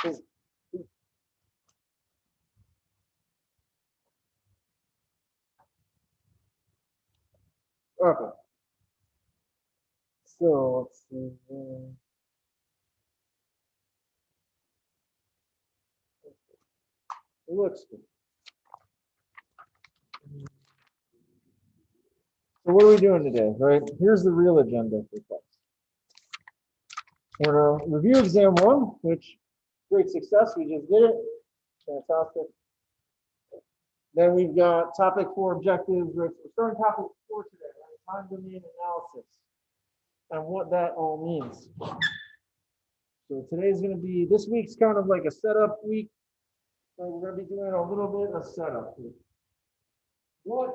Okay. So let's see. It looks good. So what are we doing today, right? Here's the real agenda for class. We're going to review exam 1, which great success. We just did it. Fantastic. Then we've got topic 4 objectives. We're starting topic 4 today, right? Time domain analysis and what that all means. So today's going to be, this week's kind of like a setup week. So we're going to be doing a little bit of setup here. What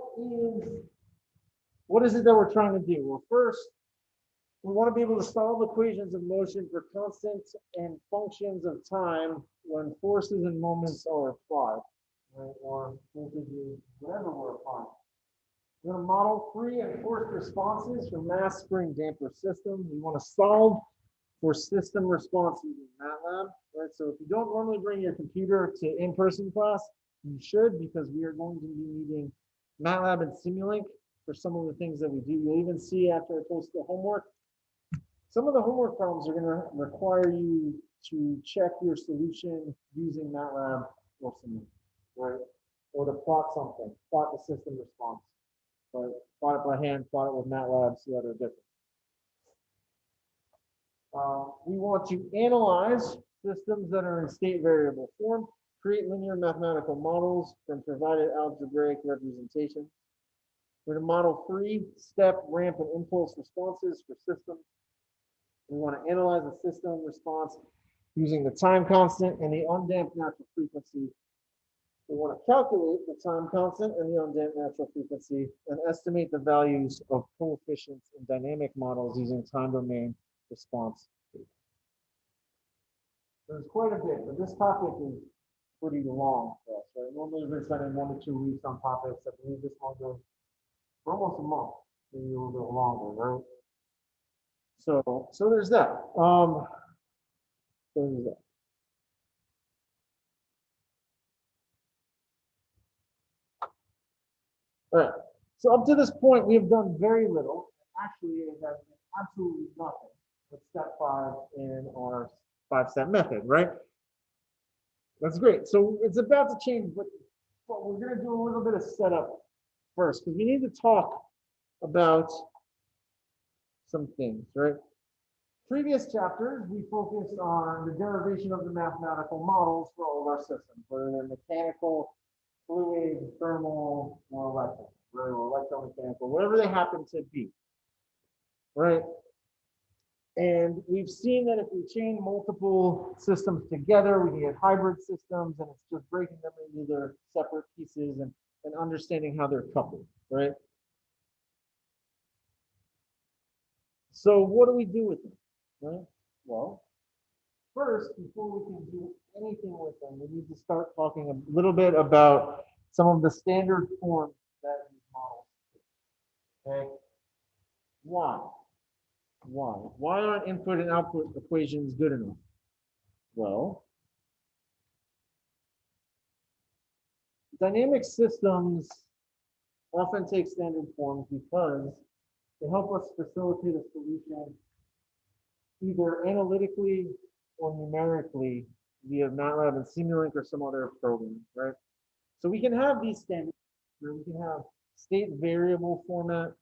is it that we're trying to do? Well, first, we want to be able to solve equations of motion for constants and functions of time when forces and moments are applied, right? Or voltages, whatever we're applying. We're going to model free and forced responses for mass spring damper systems. We want to solve for system response using MATLAB, right? So if you don't normally bring your computer to in-person class, you should, because we are going to be needing MATLAB and Simulink for some of the things that we do. You'll even see after I post the homework, some of the homework problems are going to require you to check your solution using MATLAB or Simulink, right? Or to plot something, plot the system response. But plot it by hand, plot it with MATLAB, see how they're different. We want to analyze systems that are in state variable form, create linear mathematical models from provided algebraic representations. We're going to model free, step, ramp, and impulse responses for systems. We want to analyze a system response using the time constant and the undamped natural frequency. We want to calculate the time constant and the undamped natural frequency and estimate the values of coefficients in dynamic models using time domain response. There's quite a bit, but this topic is pretty long for us, right? Normally we're spending 1 to 2 weeks on topics. I believe this one goes for almost a month, maybe a little bit longer, right? So there's that. There's that. All right. So up to this point, we have done very little. Actually, it has been absolutely nothing with step 5 in our 5-step method, right? That's great. So it's about to change, but we're going to do a little bit of setup first, because we need to talk about some things, right? Previous chapters, we focused on the derivation of the mathematical models for all of our systems, whether they're mechanical, fluid, thermal, or electrical, right? Or electromechanical, whatever they happen to be, right? And we've seen that if we chain multiple systems together, we can get hybrid systems, and it's just breaking them into their separate pieces and understanding how they're coupled, right? So what do we do with them, right? Well, first, before we can do anything with them, we need to start talking a little bit about some of the standard forms that these models take. Okay? Why aren't input and output equations good enough? Well, dynamic systems often take standard forms because they help us facilitate a solution either analytically or numerically via MATLAB and Simulink or some other program, right? So we can have these standards, we can have state variable format.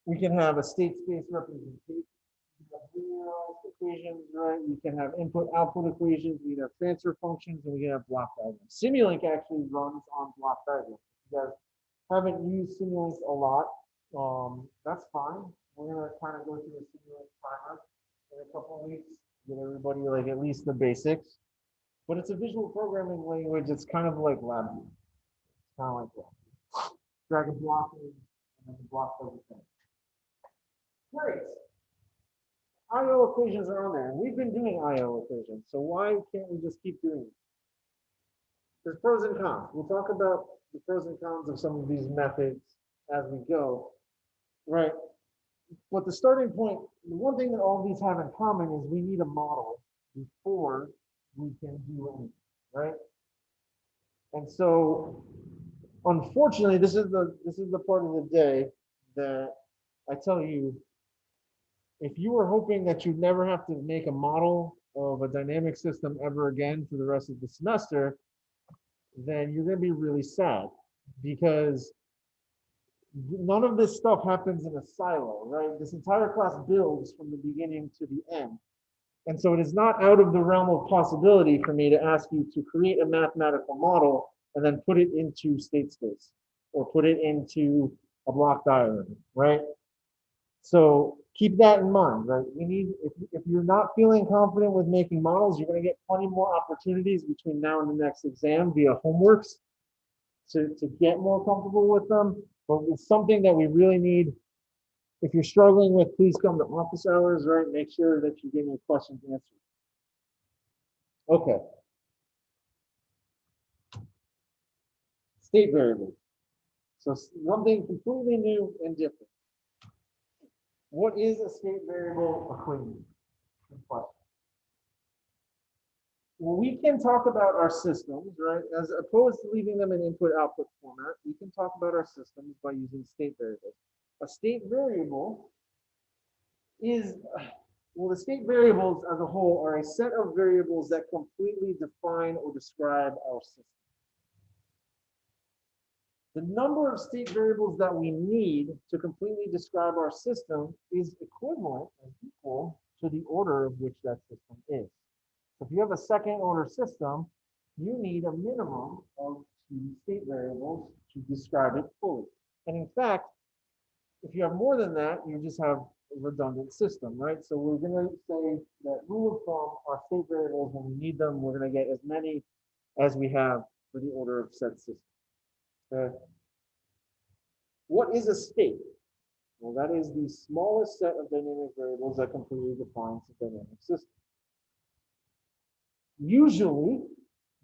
We can have a state space representation. We can have linearized equations, right? We can have input-output equations. We can have transfer functions, and we can have block diagrams. Simulink actually runs on block diagrams. If you guys haven't used Simulink a lot, that's fine. We're gonna kind of go through the Simulink primer in a couple of weeks, get everybody like at least the basics. But it's a visual programming language. It's kind of like LabVIEW. It's kind of like that. Drag and block in, and then the block does the thing. Great. IO equations are on there, and we've been doing IO equations, so why can't we just keep doing it? There's pros and cons. We'll talk about the pros and cons of some of these methods as we go, right? But the starting point, the one thing that all of these have in common is we need a model before we can do anything, right? And so, unfortunately, this is the part of the day that I tell you, if you were hoping that you'd never have to make a model of a dynamic system ever again for the rest of the semester, then you're going to be really sad, because none of this stuff happens in a silo, right? This entire class builds from the beginning to the end. And so it is not out of the realm of possibility for me to ask you to create a mathematical model and then put it into state space or put it into a block diagram, right? So keep that in mind, right? You need, if you're not feeling confident with making models, you're going to get plenty more opportunities between now and the next exam via homeworks to get more comfortable with them. But it's something that we really need. If you're struggling with, please come to office hours, right? Make sure that you get your questions answered. Okay. State variables. So something completely new and different. What is a state variable equation? Good question. Well, we can talk about our systems, right? As opposed to leaving them in input-output format, we can talk about our systems by using state variables. A state variable is, well, the state variables as a whole are a set of variables that completely define or describe our system. The number of state variables that we need to completely describe our system is equivalent and equal to the order of which that system is. So if you have a second order system, you need a minimum of 2 state variables to describe it fully. And in fact, if you have more than that, you just have a redundant system, right? So we're going to say that rule of thumb, our state variables, when we need them, we're going to get as many as we have for the order of said system. Okay. What is a state? Well, that is the smallest set of dynamic variables that completely defines the dynamic system. Usually,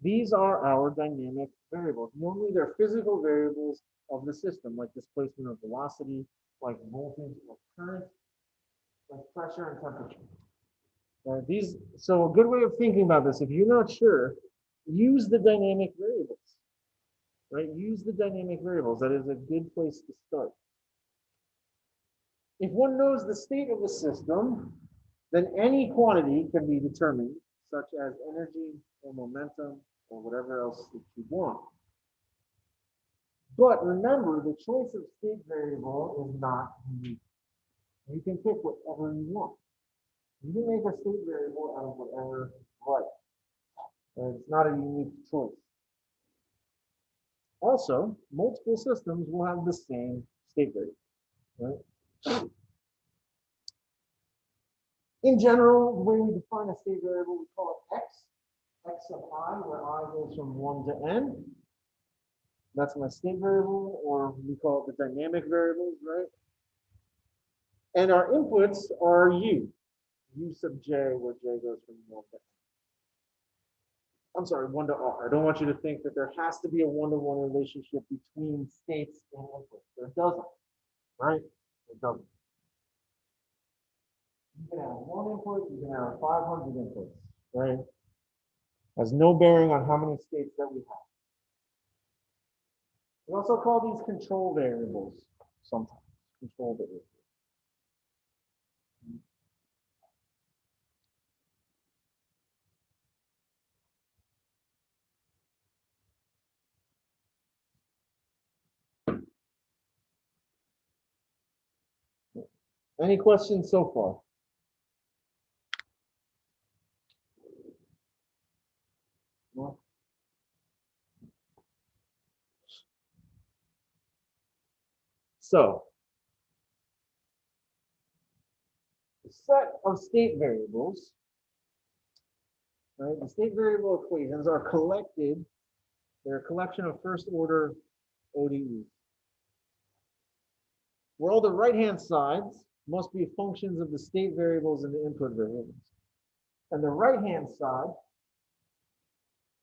these are our dynamic variables. Normally, they're physical variables of the system, like displacement of velocity, like voltage or current, like pressure and temperature. So a good way of thinking about this, if you're not sure, use the dynamic variables. Right? Use the dynamic variables. That is a good place to start. If one knows the state of the system, then any quantity can be determined, such as energy or momentum or whatever else that you want. But remember, the choice of state variable is not unique. You can pick whatever you want. You can make a state variable out of whatever you like. And it's not a unique choice. Also, multiple systems will have the same state variable, right? In general, the way we define a state variable, we call it x of I, where I goes from 1 to n. That's my state variable, or we call it the dynamic variables, right? And our inputs are u sub j, where j goes from 1 to n. I'm sorry, 1 to r. I don't want you to think that there has to be a one-to-one relationship between states and inputs. There doesn't, right? It doesn't. You can have 1 input, you can have 500 inputs, right? Has no bearing on how many states that we have. We also call these control variables sometimes, control variables. Any questions so far? No? So, the set of state variables, right? The state variable equations are collected. They're a collection of first order ODEs. Where all the right-hand sides must be functions of the state variables and the input variables. And the right-hand side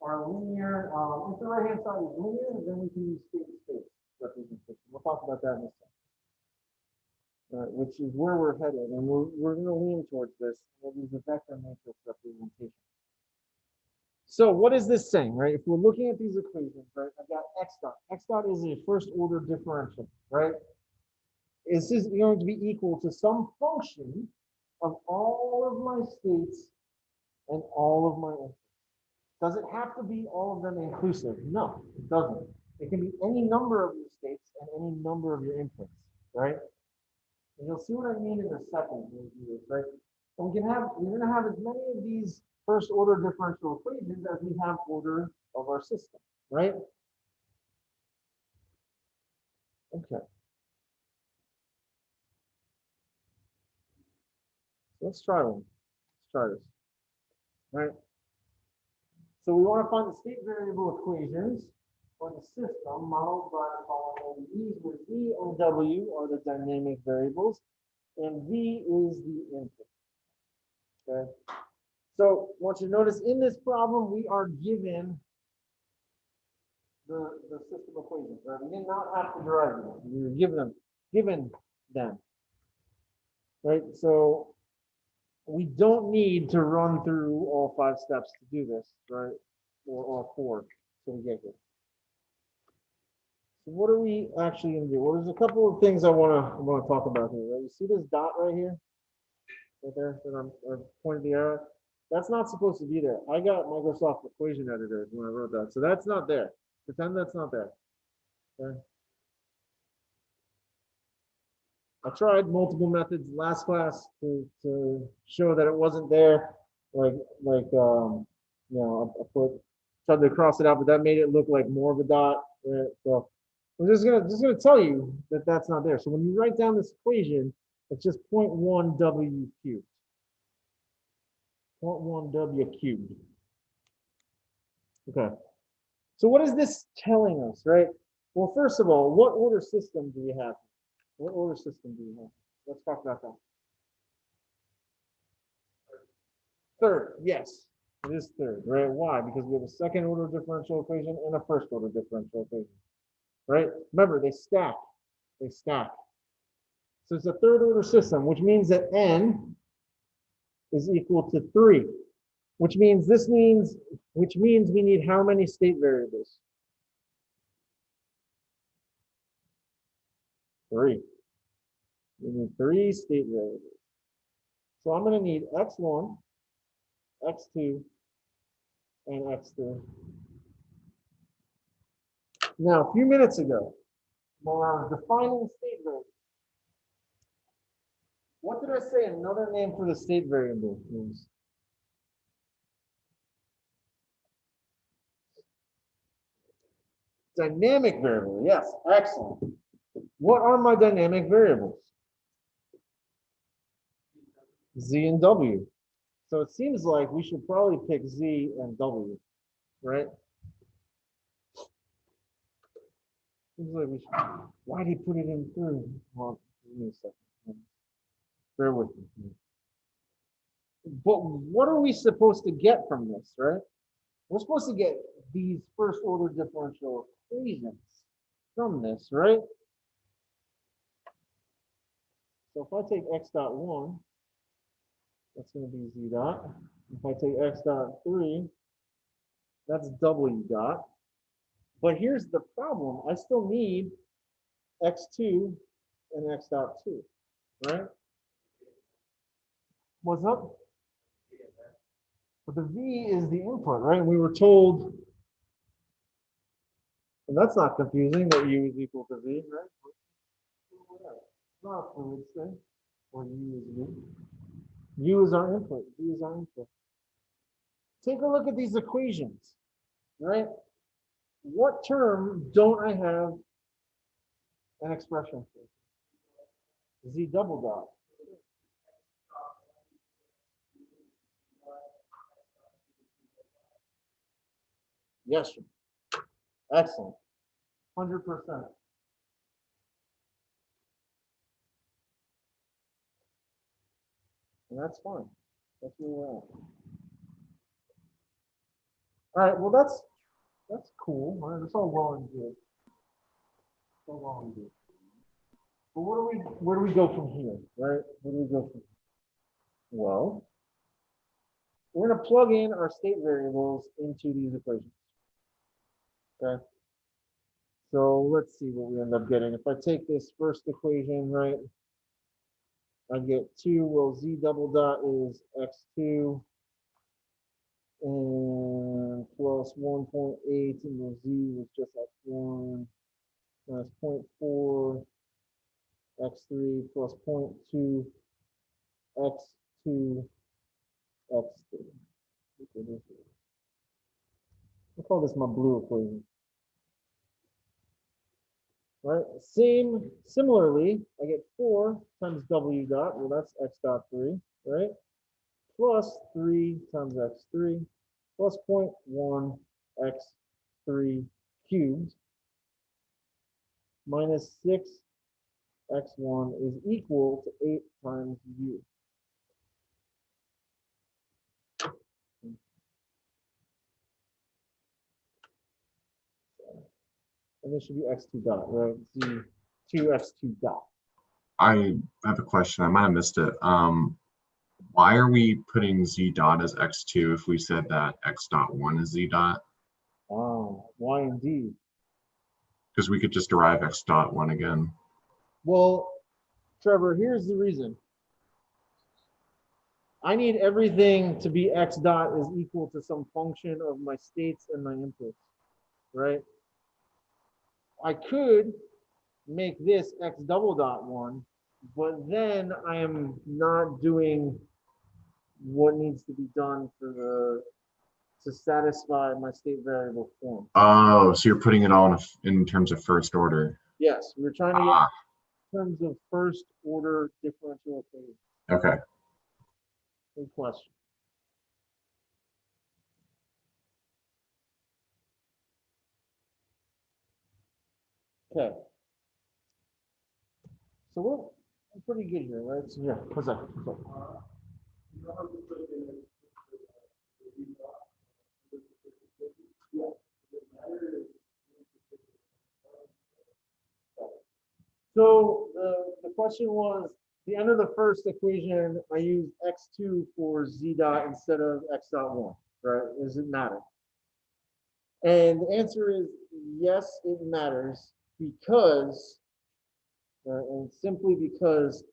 are linear. If the right-hand side is linear, then we can use state space representation. We'll talk about that in a second. Which is where we're headed, and we're going to lean towards this. We'll use a vector matrix representation. So what is this saying, right? If we're looking at these equations, right, I've got x dot. X dot is a first order differential, right? Is this going to be equal to some function of all of my states and all of my inputs? Does it have to be all of them inclusive? No, it doesn't. It can be any number of your states and any number of your inputs, right? And you'll see what I mean in a second, right? And we're going to have as many of these first order differential equations as we have order of our system, right? Okay. Let's try one. Let's try this, right? So we want to find the state variable equations for the system modeled by the following E's, where E and W are the dynamic variables, and V is the input. Okay. So I want you to notice in this problem, we are given the system equations, right? We did not have to derive them. We were given them, right? So we don't need to run through all 5 steps to do this, right? Or all 4 so we get here. So what are we actually going to do? Well, there's a couple of things I want to talk about here. Right? You see this dot right here, right there that I'm pointing the arrow. That's not supposed to be there. I got Microsoft Equation Editor when I wrote that, so that's not there. Pretend that's not there. Okay. I tried multiple methods last class to show that it wasn't there. You know, I tried to cross it out, but that made it look like more of a dot. Right? So I'm just gonna tell you that that's not there. So when you write down this equation, it's just 0.1 W cubed. 0.1 W cubed. Okay. So what is this telling us, right? Well, first of all, what order system do we have? What order system do we have? Let's talk about that. Third, yes, it is third, right? Why? Because we have a second order differential equation and a first order differential equation, right? Remember, they stack. They stack. So it's a third order system, which means that n is equal to 3, which means we need how many state variables? 3. We need 3 state variables. So I'm going to need x1, x2, and x3. Now, a few minutes ago, when I was defining state variables, what did I say another name for the state variable is? Dynamic variable. Yes, excellent. What are my dynamic variables? Z and W. So it seems like we should probably pick Z and W, right? Seems like we should. Why did he put it in 3? Well, give me a second. Bear with me. But what are we supposed to get from this, right? We're supposed to get these first order differential equations from this, right? So if I take x dot 1, that's going to be z dot. If I take x dot 3, that's w dot. But here's the problem. I still need x2 and x dot 2, right? What's up? But the v is the input, right? We were told, and that's not confusing, that u is equal to v, right? Not a fluid thing, or u is v. U is our input, v is our input. Take a look at these equations, right? What term don't I have an expression for? Z double dot. Yes, sir. Excellent. 100%. And that's fine. That's where we're at. All right, well that's cool. All right, that's all well and good. All well and good. But where do we go from here, right? Where do we go from here? Well, we're going to plug in our state variables into these equations. Okay. So let's see what we end up getting. If I take this first equation, right, I get 2, well, z double dot is x2 and plus 1.8, and the z was just x1 minus 0.4 x3 plus 0.2 x2 x3. I'll call this my blue equation. Right, similarly, I get 4 times w dot, well, that's x dot 3, right? Plus 3 times x3 plus 0.1 x3 cubed minus 6 x1 is equal to 8 times u. And this should be x2 dot, right? Z2 x2 dot. I have a question. I might have missed it. Why are we putting z dot as x2 if we said that x dot 1 is z dot? Oh, why indeed? Because we could just derive x dot 1 again. Well, Trevor, here's the reason. I need everything to be x dot is equal to some function of my states and my inputs, right? I could make this x double dot 1, but then I am not doing what needs to be done for to satisfy my state variable form. Oh, so you're putting it all in terms of first order. Yes, we're trying to get in terms of first order differential equations. Okay. Good question. Okay. So we're pretty good here, right? So yeah, what's that? So the question was, the end of the first equation, I use x2 for z dot instead of x dot 1, right? Does it matter? And the answer is yes, it matters because, and simply because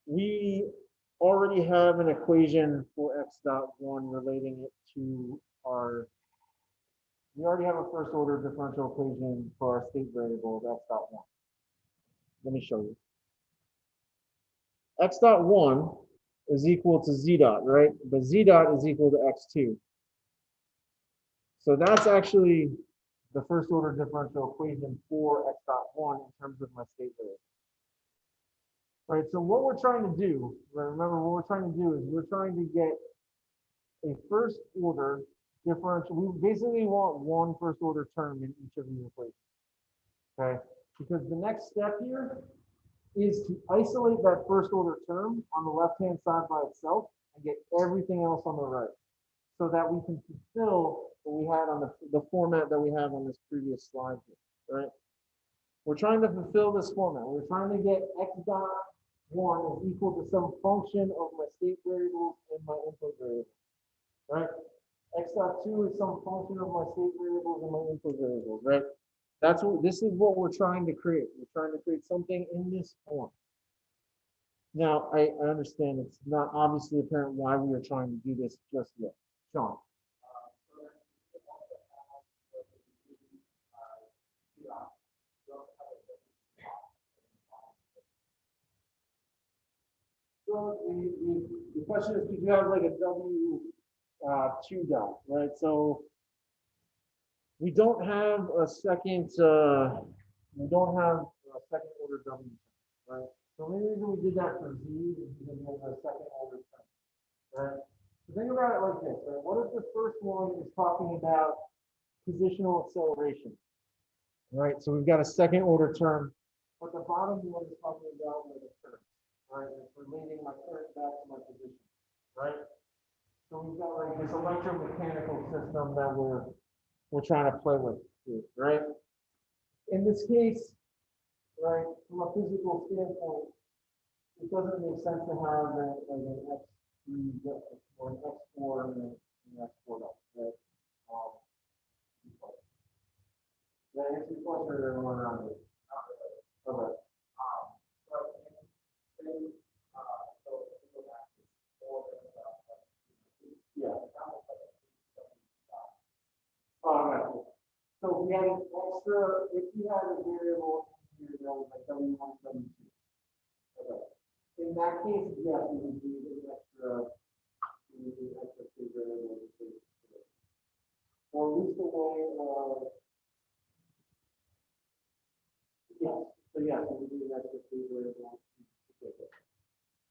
we already have an equation for x dot 1 relating it to we already have a first order differential equation for our state variable of x dot 1. Let me show you. X dot 1 is equal to z dot, right? But z dot is equal to x2. So that's actually the first order differential equation for x dot 1 in terms of my state variable. Right, so what we're trying to do, remember what we're trying to do is we're trying to get a first order differential. We basically want one first order term in each of these equations. Okay, because the next step here is to isolate that first order term on the left hand side by itself and get everything else on the right, so that we can fulfill what we had on the format that we have on this previous slide here, right? We're trying to fulfill this format. We're trying to get x dot 1 is equal to some function of my state variables and my input variables, right? X dot 2 is some function of my state variables and my input variables, right? This is what we're trying to create. We're trying to create something in this form. Now, I understand it's not obviously apparent why we are trying to do this just yet. Sean. So the question is, could you have like a W2 dot, right? So we don't have a second order W, right? So the only reason we did that for Z is because we have a second order term, right? So think about it like this, right? What if the first one is talking about positional acceleration, right? So we've got a second order term, but the bottom one is talking about like a curve. Right, it's relating my current back to my position, right? So we've got like this electromechanical system that we're trying to play with, right? In this case, right, from a physical standpoint, it doesn't make sense to have an x or an X4 and an X4 dot, right? That answer your question or everyone around it? Okay. Yeah. Okay. So if we had an extra, if you had a variable here that was like W1, W2. Okay. In that case, yes, we would do an extra, two variables. Or at least a way of, yes, so yes, we would do an extra two variables.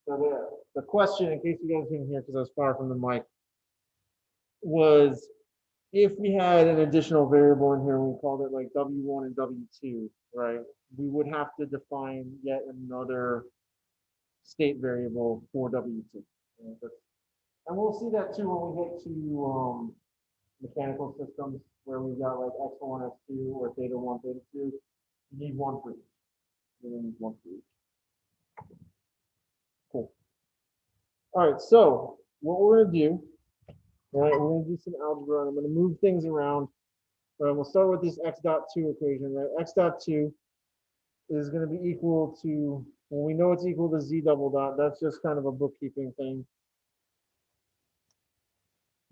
So the question, in case you guys didn't hear, because I was far from the mic, was if we had an additional variable in here, we called it like W1 and W2, right? We would have to define yet another state variable for W2. And we'll see that too when we get to mechanical systems where we've got like X1, X2, or theta 1, theta 2. You need one for each. You need one for each. Cool. All right, so what we're going to do, all right, we're going to do some algebra, and I'm going to move things around. All right, we'll start with this x dot 2 equation, right? X dot 2 is going to be equal to, well, we know it's equal to z double dot. That's just kind of a bookkeeping thing.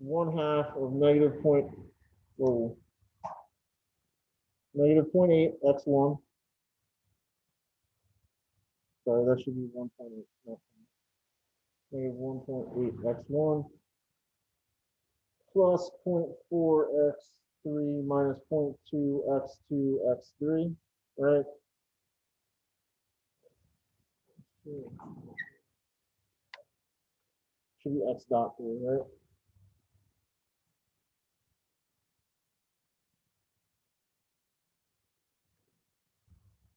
1/2 of negative point, whoa, negative 0.8 x1. Sorry, that should be 1.8. Negative 1.8 x1 plus 0.4 x3 minus 0.2 x2 x3, right? Should be x dot 3, right?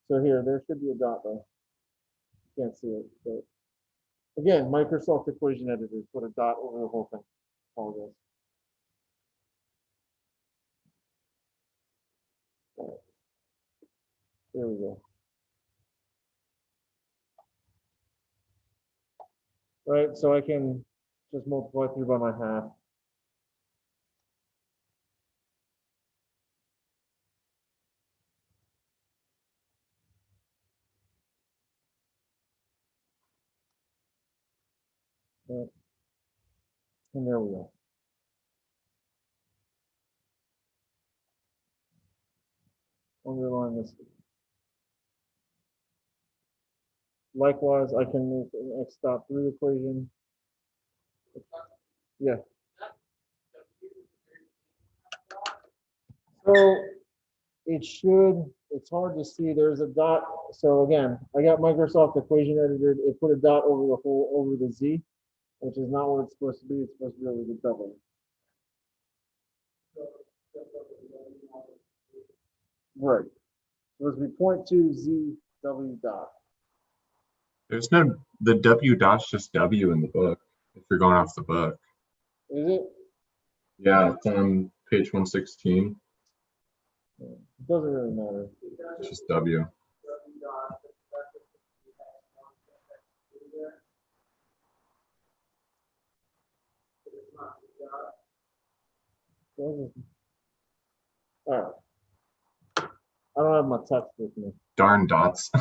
So here, there should be a dot though. Can't see it, but again, Microsoft equation editor, put a dot over the whole thing. Apologize. All right. There we go. All right, so I can just multiply through by my half. Right. And there we go. Underline this. Likewise, I can make an x dot 3 equation. Yeah. So it should, it's hard to see, there's a dot. So again, I got Microsoft equation editor. It put a dot over the whole, over the z, which is not what it's supposed to be. It's supposed to be over the double. Right. So it's supposed to be 0.2 z w dot. There's no, the W dot's just W in the book, if you're going off the book. Is it? Yeah, it's on page 116. It doesn't really matter. It's just W. All right. I don't have my text with me. Darn dots.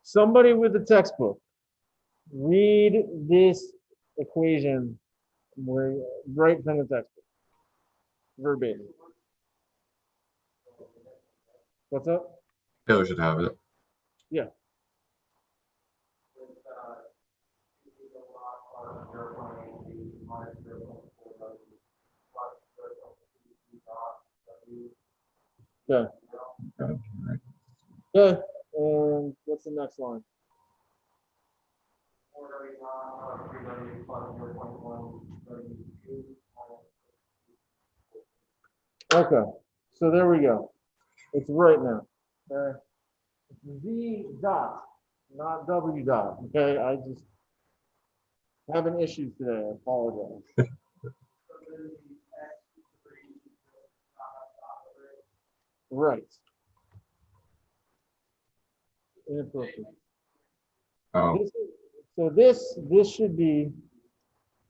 Somebody with the textbook, read this equation right from the textbook, verbatim. What's up? Taylor should have it. Yeah. Okay. Okay, right. Okay. And what's the next line? Okay. So there we go. It's right now. Okay. It's Z dot, not W dot. Okay. I just having issues today. I apologize. Right. Inappropriate. Oh, This is, So this should be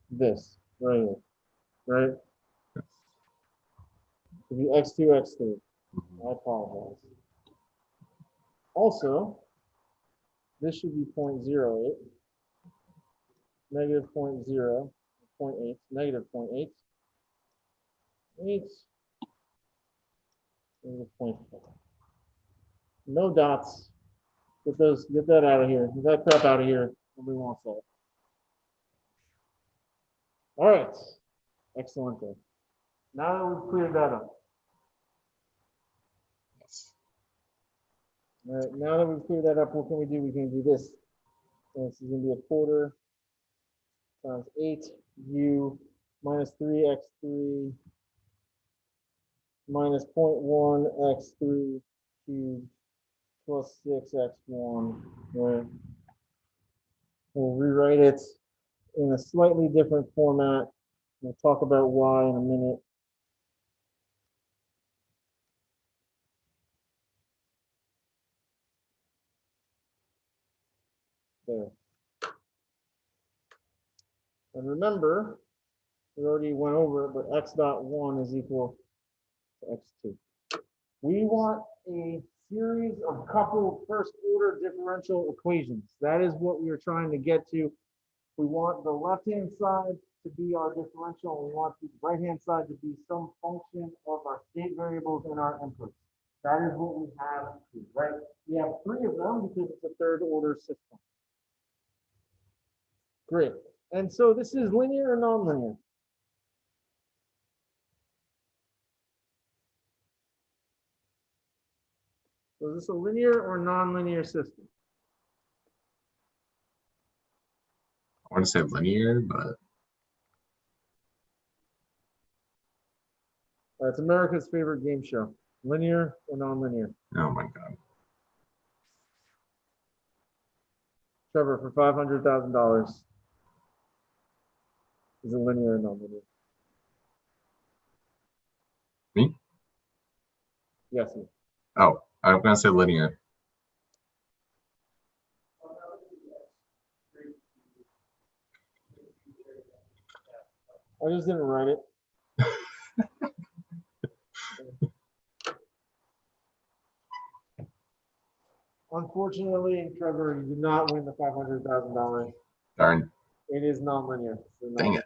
this right here, right? It should be x2, x3. I apologize. Also, this should be 0.08, negative 0.8, negative 0.8, 8, negative 0.4. No dots. Get that out of here. Get that crap out of here. Nobody wants that. All right. Excellent. Now that we've cleared that up. All right. Now that we've cleared that up, what can we do? We can do this. So this is going to be a quarter times 8u minus 3x3 minus 0.1 x3 cubed plus 6x1. Right. We'll rewrite it in a slightly different format. We'll talk about why in a minute. There. And remember, we already went over it, but x dot 1 is equal to x2. We want a series of coupled first order differential equations. That is what we are trying to get to. We want the left-hand side to be our differential, and we want the right-hand side to be some function of our state variables and our inputs. That is what we have, right? We have 3 of them because it's a third order system. Great. And so this is linear or nonlinear? So is this a linear or nonlinear system? I want to say linear, but It's America's favorite game show. Linear or nonlinear? oh my God. Trevor, for $500,000, is it linear or nonlinear? Me? Yes. Me. Oh, I'm going to say linear. I just didn't write it. Unfortunately, Trevor, you did not win the $500,000. Darn. It is nonlinear. So Dang it.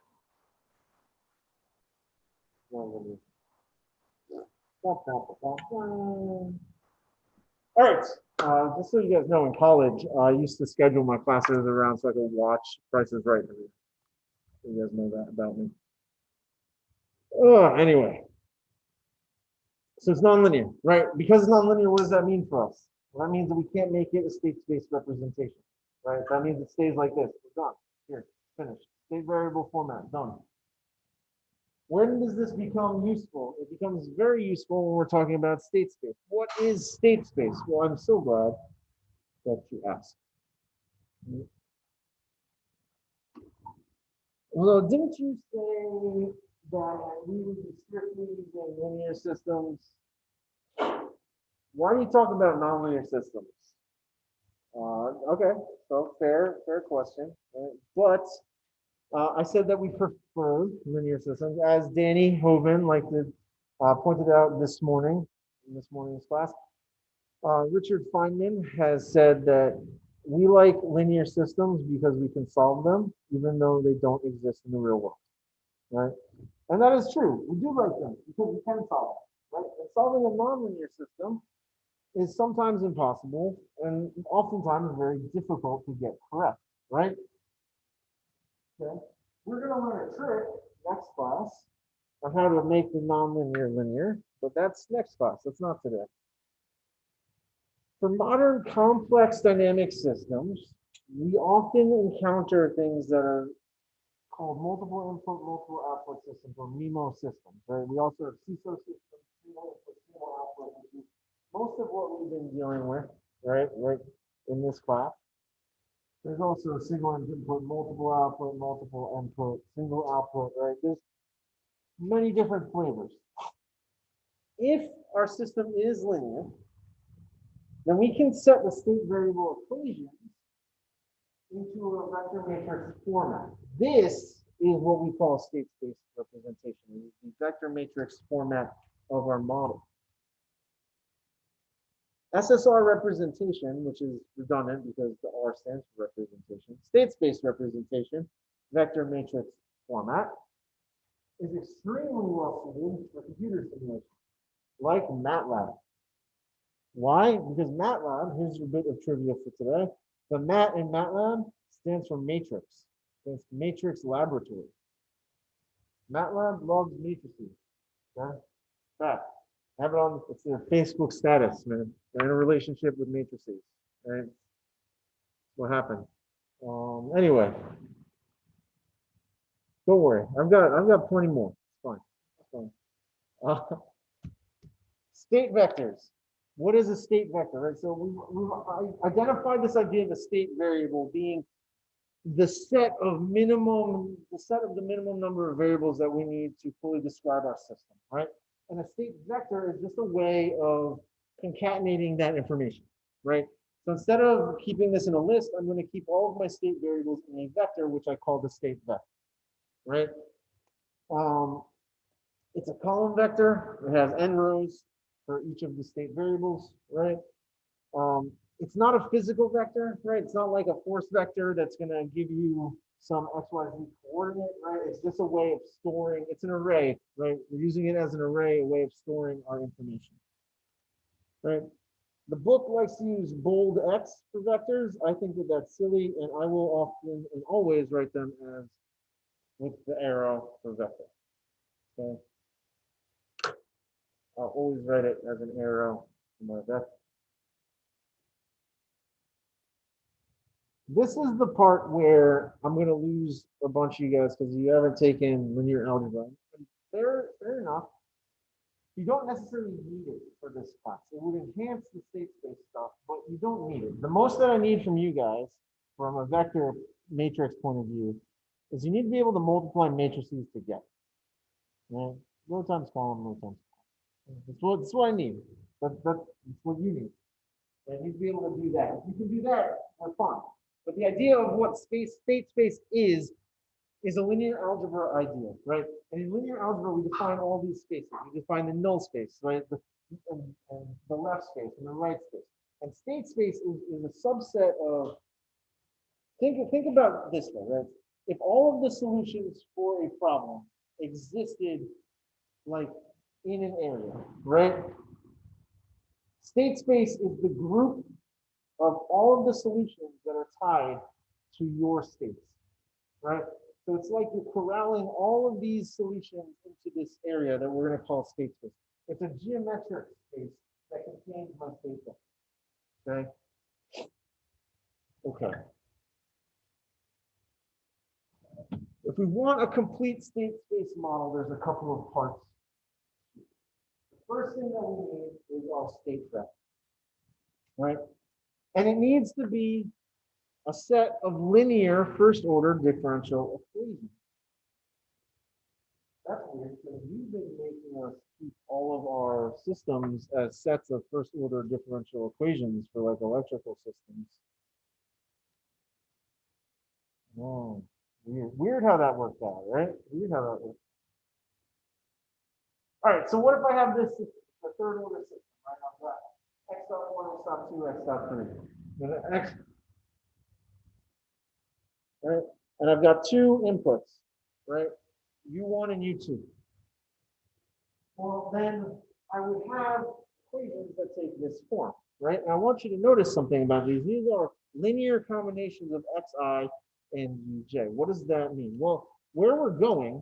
Nonlinear. All right. Just so you guys know, in college, I used to schedule my classes around so I could watch Price is Right. So you guys know that about me. Anyway. So it's nonlinear, right? Because it's nonlinear, what does that mean for us? Well, that means that we can't make it a state space representation, right? That means it stays like this. We're done. Here, finished. State variable format, done. When does this become useful? It becomes very useful when we're talking about state space. What is state space? Well, I'm so glad that you asked. Well, didn't you say that we would be strictly using linear systems? Why are you talking about nonlinear systems? Okay, so fair question. But I said that we prefer linear systems, as Danny Hoven pointed out this morning in this morning's class. Richard Feynman has said that we like linear systems because we can solve them, even though they don't exist in the real world, right? And that is true. We do like them because we can solve them, right? And solving a nonlinear system is sometimes impossible and oftentimes very difficult to get correct, right? Okay. We're going to learn a trick next class on how to make the nonlinear linear, but that's next class. That's not today. For modern complex dynamic systems, we often encounter things that are called multiple input, multiple output systems, or MIMO systems, right? We also have CISO systems, single input, single output, which is most of what we've been dealing with, right in this class. There's also a single input, multiple output, multiple input, single output, right? There's many different flavors. If our system is linear, then we can set the state variable equations into a vector matrix format. This is what we call state space representation, the vector matrix format of our model. SSR representation, which is redundant because the R stands for representation, state space representation, vector matrix format, is extremely well suited for computer simulation, like MATLAB. Why? Because MATLAB, here's a bit of trivia for today. The MAT in MATLAB stands for matrix. It's matrix laboratory. MATLAB loves matrices. Okay? Fact. Have it on, it's their Facebook status, man. They're in a relationship with matrices. Right? What happened? Anyway. Don't worry. I've got plenty more. It's fine. It's fine. State vectors. What is a state vector? Right. So we've identified this idea of a state variable being the set of the minimum number of variables that we need to fully describe our system, right? And a state vector is just a way of concatenating that information, right? So instead of keeping this in a list, I'm going to keep all of my state variables in a vector, which I call the state vector, right? It's a column vector. It has n rows for each of the state variables, right? It's not a physical vector, right? It's not like a force vector that's going to give you some x, y, z coordinate, right? It's just a way of storing. It's an array, right? We're using it as an array, a way of storing our information, right? The book likes to use bold X for vectors. I think that that's silly, and I will often and always write them as with the arrow for vector. Okay. I'll always write it as an arrow for my vector. This is the part where I'm going to lose a bunch of you guys because you haven't taken linear algebra. Fair enough. You don't necessarily need it for this class. It would enhance the state space stuff, but you don't need it. The most that I need from you guys, from a vector matrix point of view, is you need to be able to multiply matrices together. Right? Row times column, row times column. That's what I need. That's what you need. And you need to be able to do that. If you can do that, we're fine. But the idea of what state space is a linear algebra idea, right? And in linear algebra, we define all these spaces. We define the null space, right? And the left space and the right space. And state space is a subset of, think about it this way, right? If all of the solutions for a problem existed like in an area, right? State space is the group of all of the solutions that are tied to your states, right? So it's like you're corralling all of these solutions into this area that we're going to call state space. It's a geometric space that contains my state vector. Okay. Okay. If we want a complete state space model, there's a couple of parts. The first thing that we need is our state vector, right? And it needs to be a set of linear first order differential equations. That's weird because you've been making us keep all of our systems as sets of first order differential equations for like electrical systems. Oh, weird how that worked out, right? Weird how that worked. All right, so what if I have this the third order system, right? I've got x dot 1, x dot 2, x dot 3. X, right? And I've got two inputs, right? U1 and U2. Well, then I would have equations that take this form, right? And I want you to notice something about these. These are linear combinations of xi and uj. What does that mean? Well, where we're going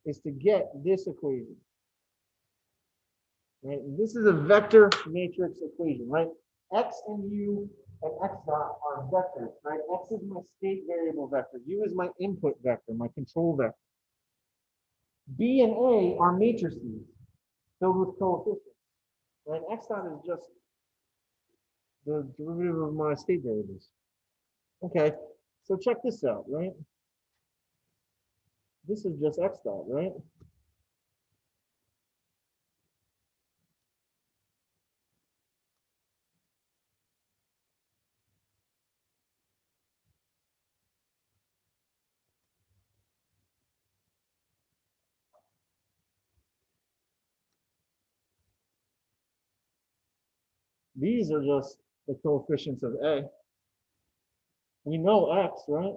is to get this equation, right? And this is a vector matrix equation, right? X and u and x dot are vectors, right? X is my state variable vector. U is my input vector, my control vector. B and A are matrices filled with coefficients, right? X dot is just the derivative of my state variables. Okay, so check this out, right? This is just x dot, right? These are just the coefficients of A. We know X, right?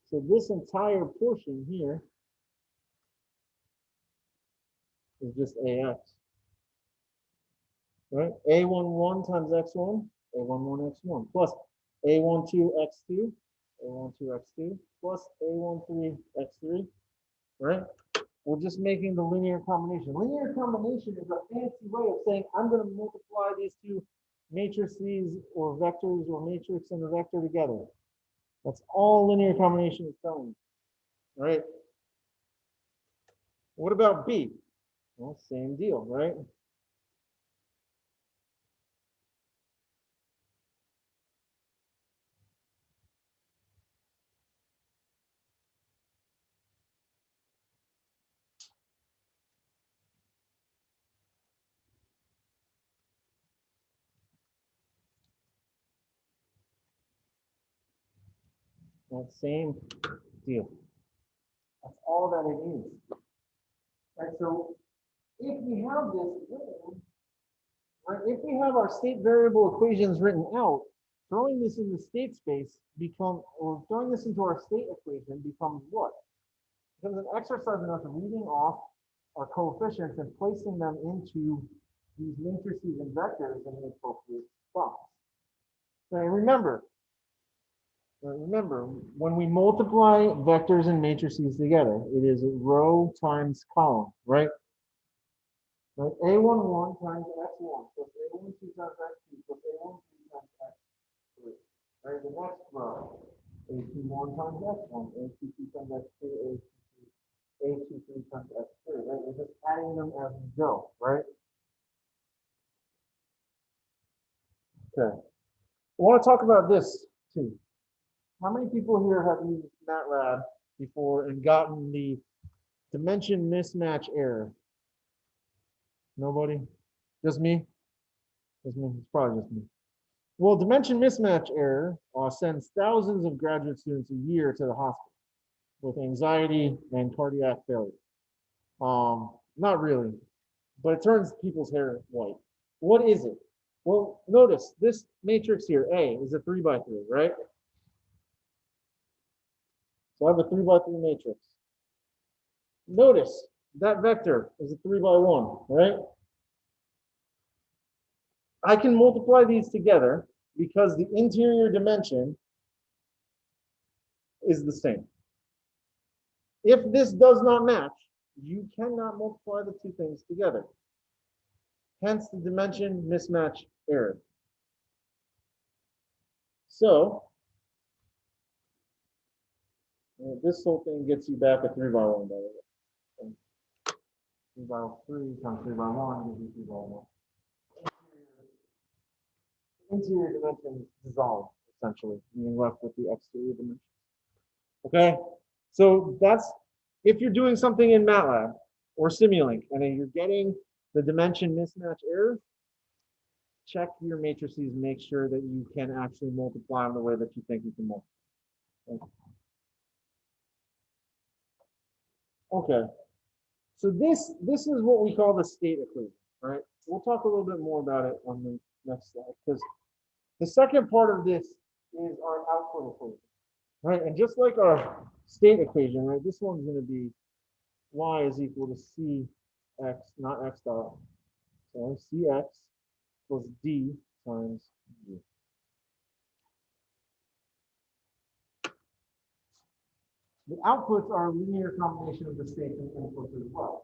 So this entire portion here is just AX, right? A11 times X1, A11 X1, plus A12 X2, A12 X2, plus A13 X3, right? We're just making the linear combination. Linear combination is a fancy way of saying I'm going to multiply these two matrices or vectors or matrix and a vector together. That's all linear combination is telling you, right? What about B? Well, same deal, right? That same deal. That's all that it is. Right, so if we have this written, right, if we have our state variable equations written out, throwing this in the state space or throwing this into our state equation becomes what? It becomes an exercise in us reading off our coefficients and placing them into these matrices and vectors in the appropriate spots. So remember, when we multiply vectors and matrices together, it is row times column, right? Right? A11 times x1 plus A12 times x2 plus A13 times x3. Right? The next row, A21 times x1, A22 times x2, A23 times x3. Right? We're just adding them as we go, right? Okay. I want to talk about this too. How many people here have used MATLAB before and gotten the dimension mismatch error? Nobody? Just me? Just me? It's probably just me. Well, dimension mismatch error sends thousands of graduate students a year to the hospital with anxiety and cardiac failure. Not really, but it turns people's hair white. What is it? Well, notice this matrix here, A, is a 3 by 3, right? So I have a 3 by 3 matrix. Notice that vector is a 3 by 1, right? I can multiply these together because the interior dimension is the same. If this does not match, you cannot multiply the two things together. Hence the dimension mismatch error. So this whole thing gets you back a 3 by 1, by the way. 3 by 3 times 3 by 1 gives you 3 by 1. Interior dimension is dissolved, essentially. You're left with the exterior dimension. Okay, so that's if you're doing something in MATLAB or Simulink and you're getting the dimension mismatch error, check your matrices, make sure that you can actually multiply them the way that you think you can multiply. Okay, so this is what we call the state equation, right? We'll talk a little bit more about it on the next slide because the second part of this is our output equation, right? And just like our state equation, right, this one's going to be y is equal to cx, not x dot, so cx plus d times u. The outputs are a linear combination of the states and inputs as well.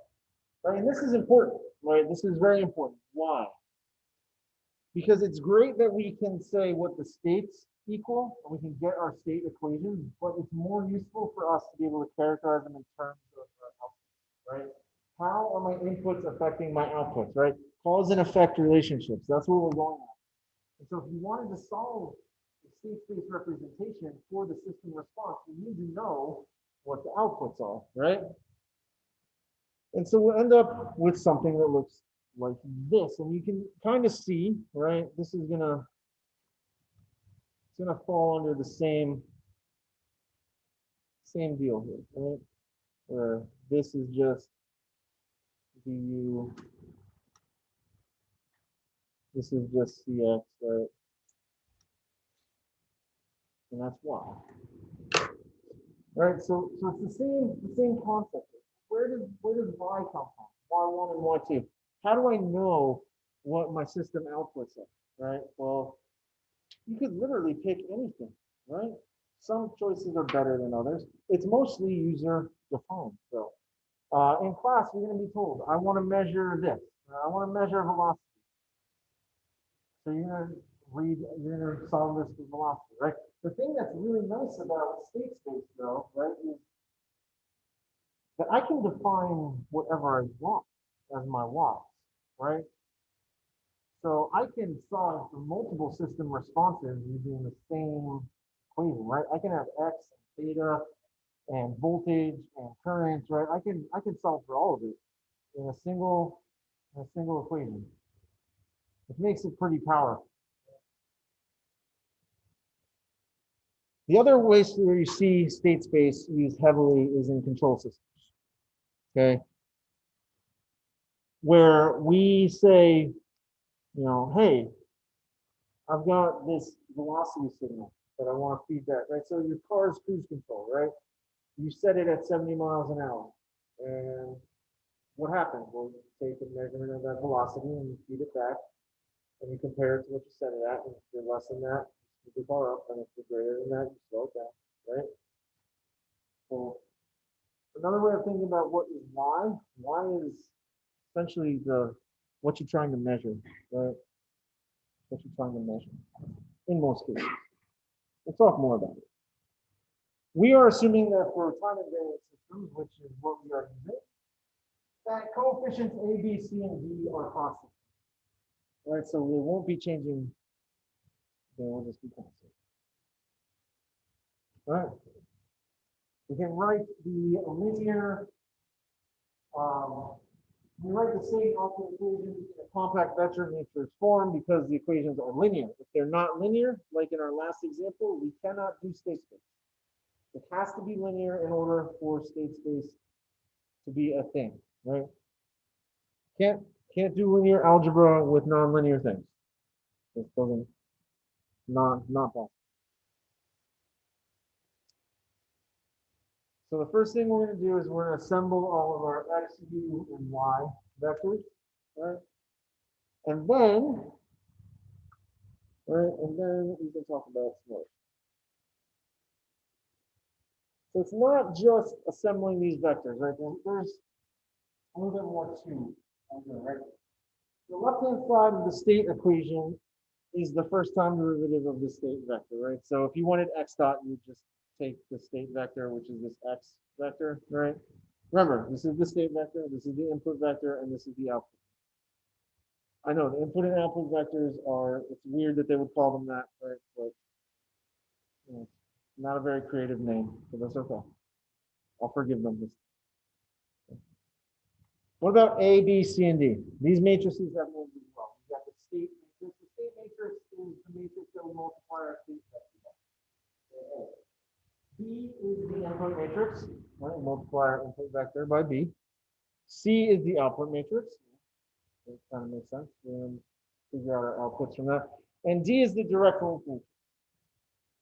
Right? And this is important, right? This is very important. Why? Because it's great that we can say what the states equal, and we can get our state equations, but it's more useful for us to be able to characterize them in terms of outputs, right? How are my inputs affecting my outputs, right? Cause and effect relationships. That's what we're going at. And so if you wanted to solve the state space representation for the system response, you need to know what the outputs are, right? And so we'll end up with something that looks like this. And you can kind of see, right? This is gonna fall under the same deal here, right? Where this is just du This is just CX, right? And that's Y. Right, so it's the same concept. Where does Y come from? Y1 and Y2. How do I know what my system outputs are? Right? Well, you could literally pick anything, right? Some choices are better than others. It's mostly user defined. So in class, we're going to be told, I want to measure this. I want to measure velocity. So you're going to solve this with velocity, right? The thing that's really nice about state space, though, right, is that I can define whatever I want as my y, right? So I can solve for multiple system responses using the same equation, right? I can have x and theta and voltage and current, right? I can solve for all of it in a single equation, which makes it pretty powerful. The other ways where you see state space used heavily is in control systems. Okay, where we say, hey, I've got this velocity signal that I want to feed back, right? So your car's cruise control, right? You set it at 70 miles an hour. And what happens? Well, you take a measurement of that velocity and you feed it back and you compare it to what you set it at. And if you're less than that, you speed the car up. And if you're greater than that, you slow it down, right? So another way of thinking about what is Y is essentially what you're trying to measure, right? What you're trying to measure in most cases. We'll talk more about it. We are assuming that for time invariant systems, which is what we are using, that coefficients A, B, C, and D are constant. Right, so they won't be changing, they will just be constant. All right. We can write the linear, we write the same alternate equations in a compact vector matrix form because the equations are linear. If they're not linear, like in our last example, we cannot do state space. It has to be linear in order for state space to be a thing, right? Can't do linear algebra with nonlinear things. This doesn't not possible. So the first thing we're going to do is we're going to assemble all of our x, u, and y vectors, right? And then, we can talk about slope. So it's not just assembling these vectors, right? There's a little bit more to it, right? The left-hand side of the state equation is the first time derivative of the state vector, right? So if you wanted x dot, you just take the state vector, which is this x vector, right? Remember, this is the state vector, this is the input vector, and this is the output. I know the input and output vectors it's weird that they would call them that, right? But not a very creative name, but that's okay. I'll forgive them this. What about A, B, C, and D? These matrices have names as well. We've got the state matrix. The state matrix is the matrix that will multiply our state vector. B is the input matrix, right? Multiply our input vector by B. C is the output matrix. That kind of makes sense. And figure out our outputs from that. And D is the direct link matrix.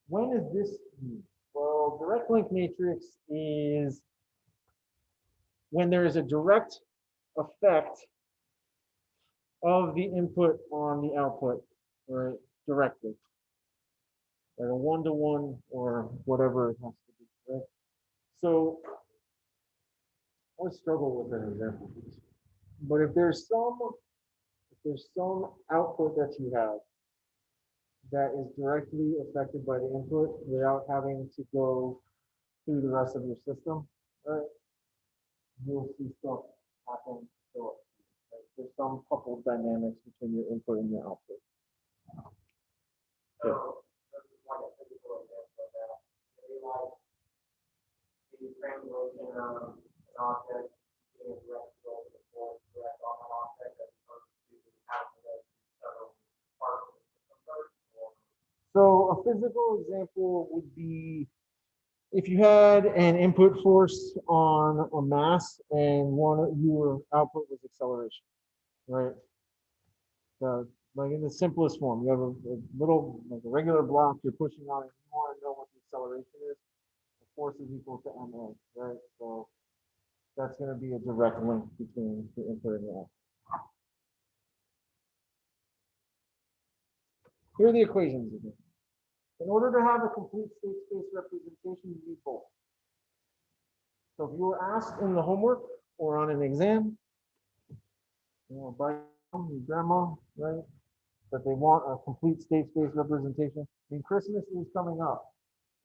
When is this used? Well, direct link matrix is when there is a direct effect of the input on the output, right, directly. Like a one-to-one or whatever it has to be, right? So I always struggle with an example. But if there's some output that you have that is directly affected by the input without having to go through the rest of your system, right, you'll see stuff happen. So, right? There's some coupled dynamics between your input and your output. Yeah. Translation of an object being directed over the force direct on an object as opposed to having several parts of the system. So a physical example would be if you had an input force on a mass and your output was acceleration, right? like in the simplest form, you have a little, like a regular block you're pushing on it. You want to know what the acceleration is. The force is equal to ma, right? So that's going to be a direct link between the input and the output. Here are the equations again. In order to have a complete state space representation, you need both. So if you were asked in the homework or on an exam, by your grandma, right, that they want a complete state space representation, I mean, Christmas is coming up,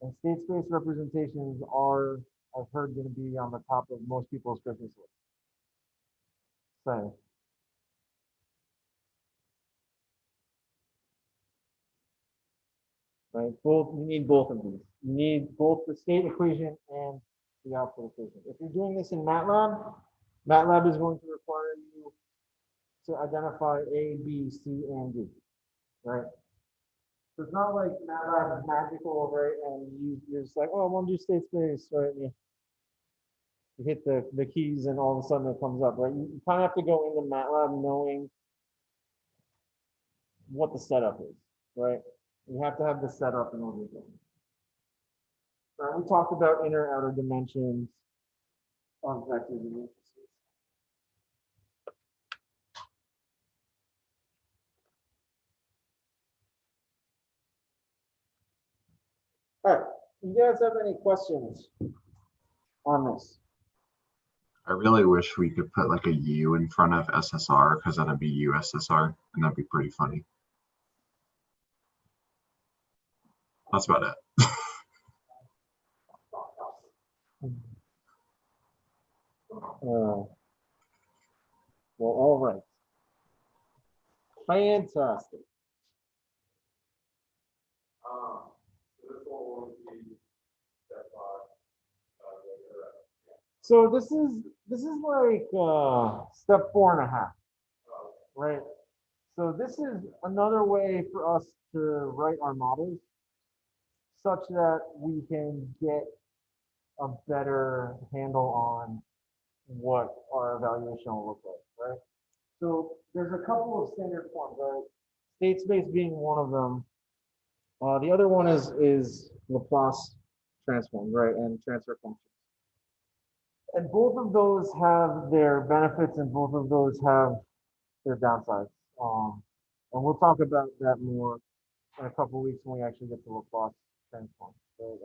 and state space representations are, I've heard, going to be on the top of most people's Christmas list. So, right, you need both of these. You need both the state equation and the output equation. If you're doing this in MATLAB, MATLAB is going to require you to identify A, B, C, and D, right? So it's not like MATLAB is magical, right? And you're just like, oh, I want to do state space, right? You hit the keys and all of a sudden it comes up, right? You kind of have to go into MATLAB knowing what the setup is, right? You have to have the setup in order to go. We talked about inner outer dimensions on vectors and matrices. All right, you guys have any questions on this? I really wish we could put like a U in front of SSR because that'd be USSR and that'd be pretty funny. That's about it. Well, all right. Fantastic. So this is like step 4.5, right? So this is another way for us to write our models such that we can get a better handle on what our evaluation will look like, right? So there's a couple of standard forms, right? State space being one of them. The other one is Laplace transform, right? And transfer functions. And both of those have their benefits and both of those have their downsides. And we'll talk about that more in a couple of weeks when we actually get to Laplace transform. So,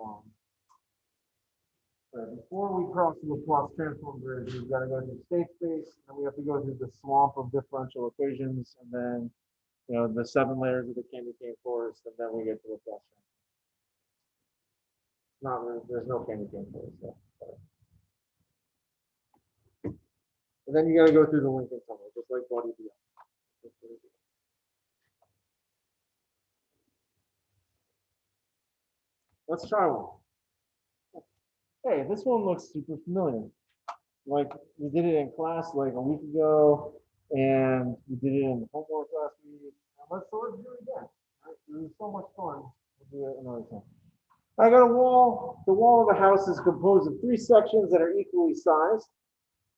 before we cross the Laplace transform bridge, we've got to go through state space, and we have to go through the swamp of differential equations, and then the 7 layers of the candy cane forest, and then we get to Laplace transform. There's no candy cane forest. So. And then you got to go through the Lincoln Tunnel, just like Body Beyond. Let's try one. Hey, this one looks super familiar. Like we did it in class like a week ago, and we did it in homework last week. Let's do it again. Right? It was so much fun. We'll do it another time. I got a wall. The wall of a house is composed of 3 sections that are equally sized.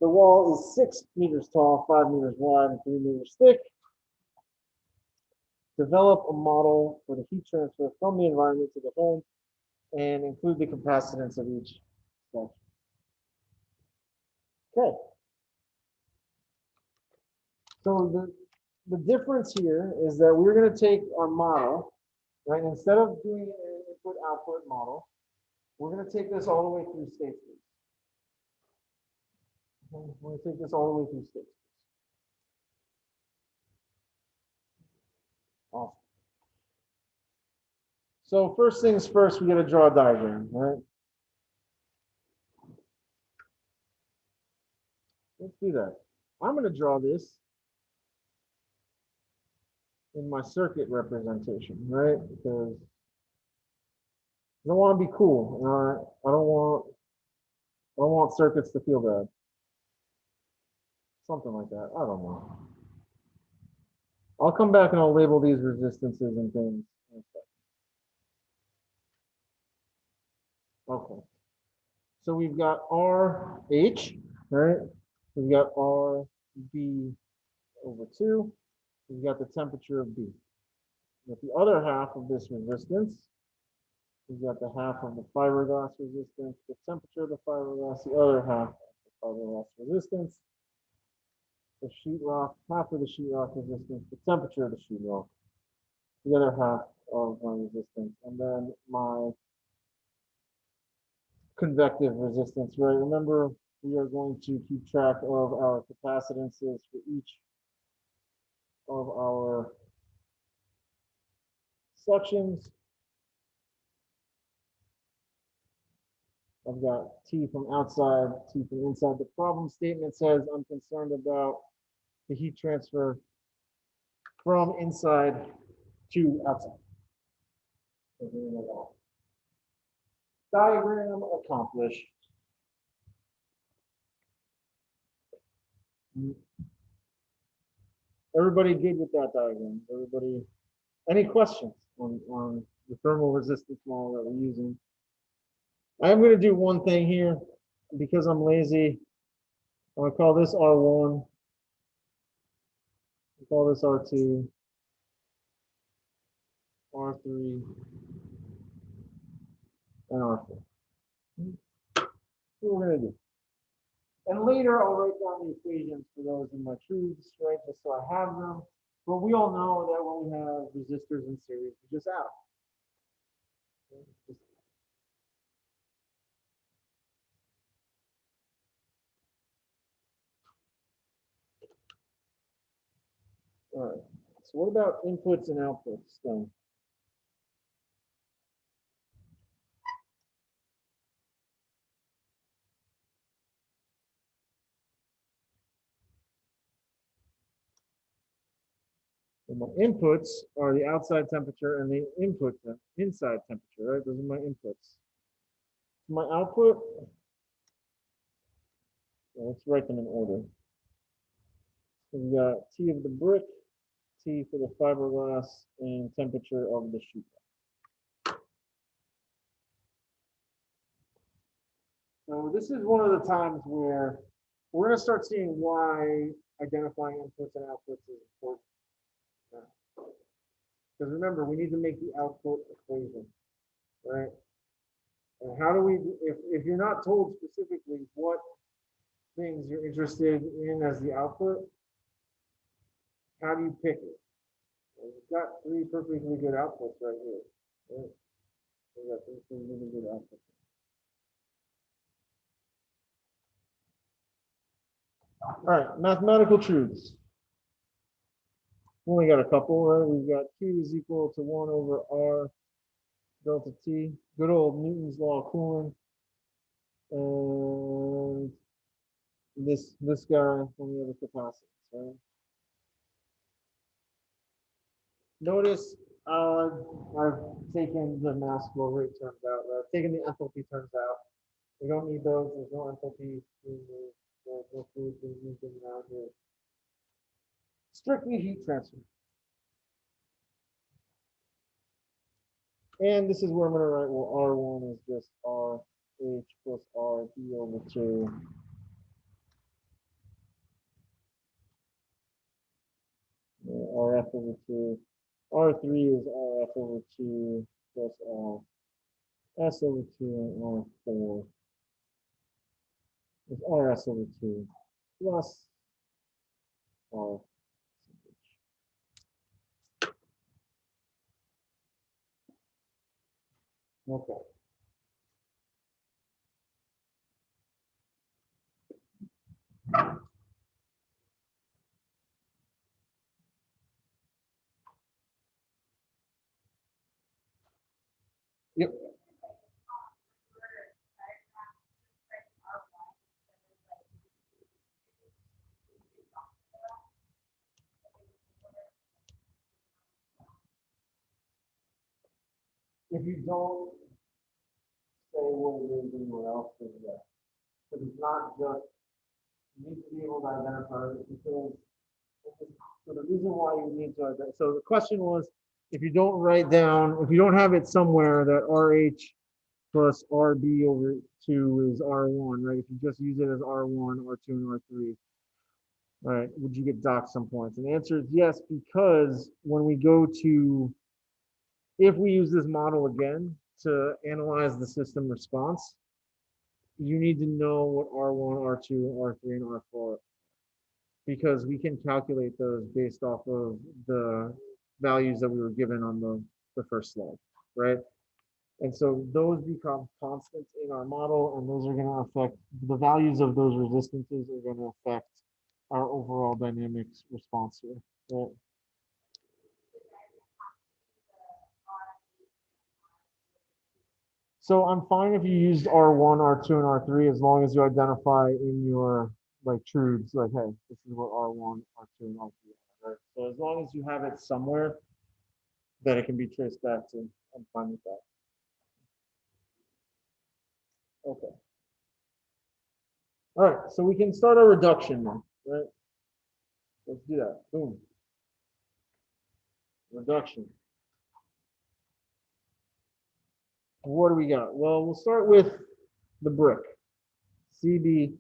The wall is 6 meters tall, 5 meters wide, and 3 meters thick. Develop a model for the heat transfer from the environment to the home and include the capacitance of each section. Okay. So the difference here is that we're going to take our model, right? Instead of doing an input-output model, we're going to take this all the way through state space. Okay? We're going to take this all the way through state space. Awesome. So first things first, we got to draw a diagram, right? Let's do that. I'm going to draw this in my circuit representation, right? Because I don't want to be cool. I don't want circuits to feel bad. Something like that. I don't know. I'll come back and I'll label these resistances and things. Okay. So we've got RH, right? We've got RB over 2. we've got the temperature of B. With the other half of this resistance, we've got the half of the fiberglass resistance, the temperature of the fiberglass, the other half of the fiberglass resistance, the sheetrock, half of the sheetrock resistance, the temperature of the sheetrock, the other half of my resistance, and then my convective resistance, right? Remember, we are going to keep track of our capacitances for each of our sections. I've got T from outside, T from inside. The problem statement says I'm concerned about the heat transfer from inside to outside. Diagram accomplished. Everybody good with that diagram? Everybody, any questions on the thermal resistance model that we're using? I'm going to do one thing here because I'm lazy. I'm going to call this R1. I'll call this R2, R3, and R4. That's what we're going to do. And later I'll write down the equations for those in my truths, right, just so I have them. But we all know that when we have resistors in series, we just add them. All right, so what about inputs and outputs then? So my inputs are the outside temperature and the input inside temperature, right? Those are my inputs. My output, well, let's write them in order. So we got T of the brick, T for the fiberglass, and temperature of the sheet. So this is one of the times where we're going to start seeing why identifying inputs and outputs is important. Because remember, we need to make the output equation, right? And how do we, if you're not told specifically what things you're interested in as the output, how do you pick it? Well, we've got three perfectly good outputs right here. Right? We've got three really good outputs. All right, mathematical truths. We only got a couple, right? We've got Q is equal to 1 over R delta T. Good old Newton's law of cooling. And this guy when we have the capacitance, right? Notice I've taken the mass flow rate terms out. I've taken the enthalpy terms out. We don't need those. There's no enthalpy being moved. There's no fluid being moved in and out here. Strictly heat transfer. And this is where I'm going to write, well, R1 is just RH plus RB over 2. RF over 2. R3 is RF over 2 plus RS over 2 and R4 is RS over 2 plus R. Okay. Yep. If you don't say what it is anyone else does that. Because it's not just, you need to be able to identify it because, so the reason why you need to identify, so the question was, if you don't write down, if you don't have it somewhere that RH plus RB over 2 is R1, right? If you just use it as R1, R2, and R3, All right, would you get docked some points? And the answer is yes, because when we go to, if we use this model again to analyze the system response, you need to know what R1, R2, R3, and R4, because we can calculate those based off of the values that we were given on the first slide, right? And so those become constants in our model, and those are going to affect the values of those resistances are going to affect our overall dynamics response here. Right? So I'm fine if you used R1, R2, and R3 as long as you identify in your like truths, like, hey, this is what R1, R2, and R3 are, right? So as long as you have it somewhere that it can be traced back to, I'm fine with that. Okay. All right, so we can start a reduction now, right? Let's do that. Boom. Reduction. What do we got? Well, we'll start with the brick. CB,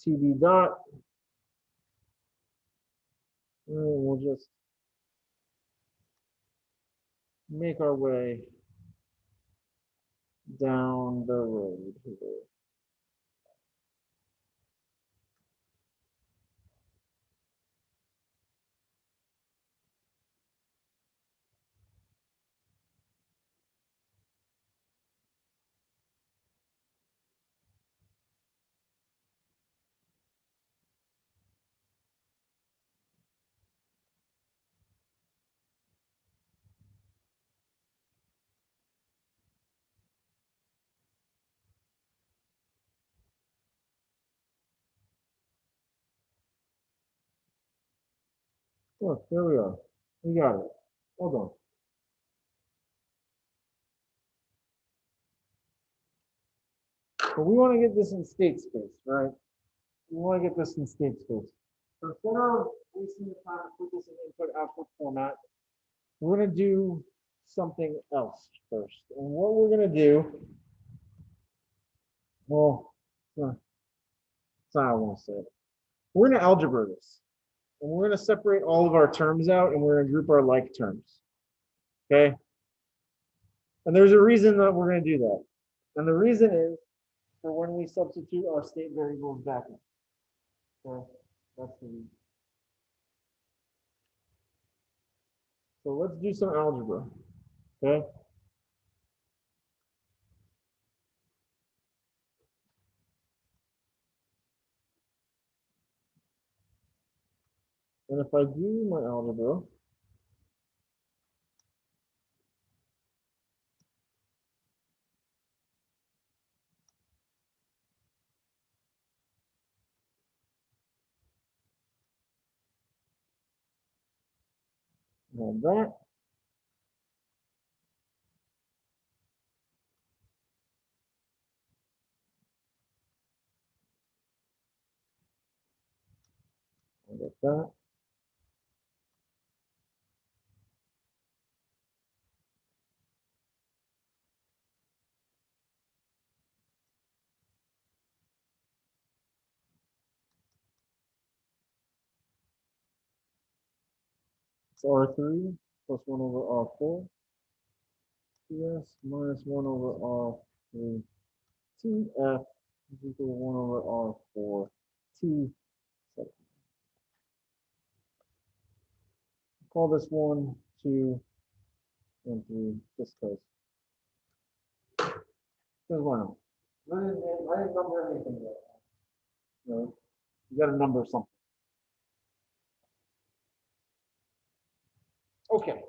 TB dot. And we'll just make our way down the road here. Look, there we are. We got it. Hold on. But we want to get this in state space, right? We want to get this in state space. So instead of wasting the time to put this in input-output format, we're going to do something else first. And what we're going to do, well, that's not how I want to say it. We're going to algebra this. And we're going to separate all of our terms out, and we're going to group our like terms. Okay? And there's a reason that we're going to do that. And the reason is for when we substitute our state variables back in. So that's the reason. So let's do some algebra. Okay? And if I do my algebra, and that, I get that. It's R3 plus 1 over R4. TS minus 1 over R3. TF is equal to 1 over R4. T. Call this 1, 2, and 3, just because. Because why not? I didn't number anything yet. No, you got to number something. Okay.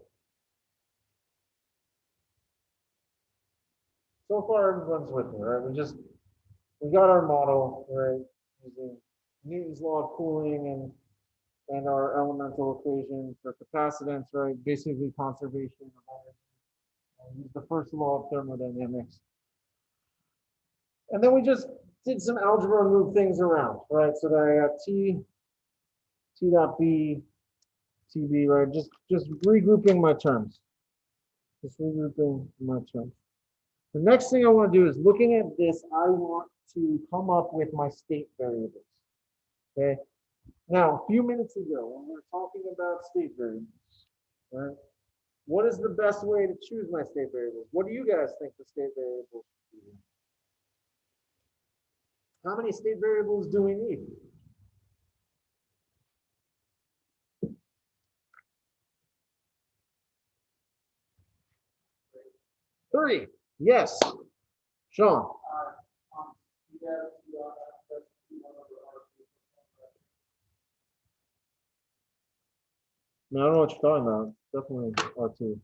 So far, everyone's with me, right? We got our model, right? Using Newton's law of cooling and our elemental equation for capacitance, right? Basically conservation of energy. Use the first law of thermodynamics. And then we just did some algebra and moved things around, right? So that I got T dot B, TB, right? Just regrouping my terms. Just regrouping my terms. The next thing I want to do is looking at this, I want to come up with my state variables. Okay. Now, a few minutes ago, when we were talking about state variables, right? What is the best way to choose my state variables? What do you guys think the state variables should be? How many state variables do we need? 3. Yes. Sean. No, I don't know what you're talking about. Definitely R2.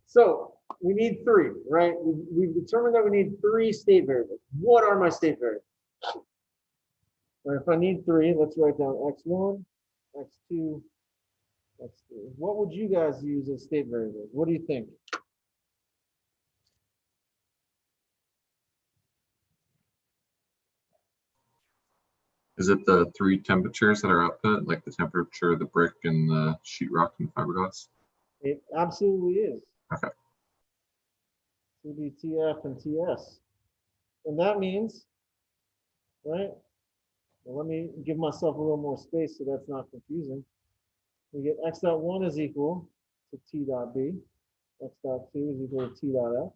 So we need 3, right? We've determined that we need 3 state variables. What are my state variables? Right, if I need 3, let's write down x1, x2, x3. What would you guys use as state variables? What do you think? Is it the 3 temperatures that are output, like the temperature of the brick and the sheetrock and the fiberglass? It absolutely is. Okay. TB, TF, and TS. And that means, right? Well, let me give myself a little more space so that's not confusing. We get x dot 1 is equal to t dot b. X dot 2 is equal to t dot f.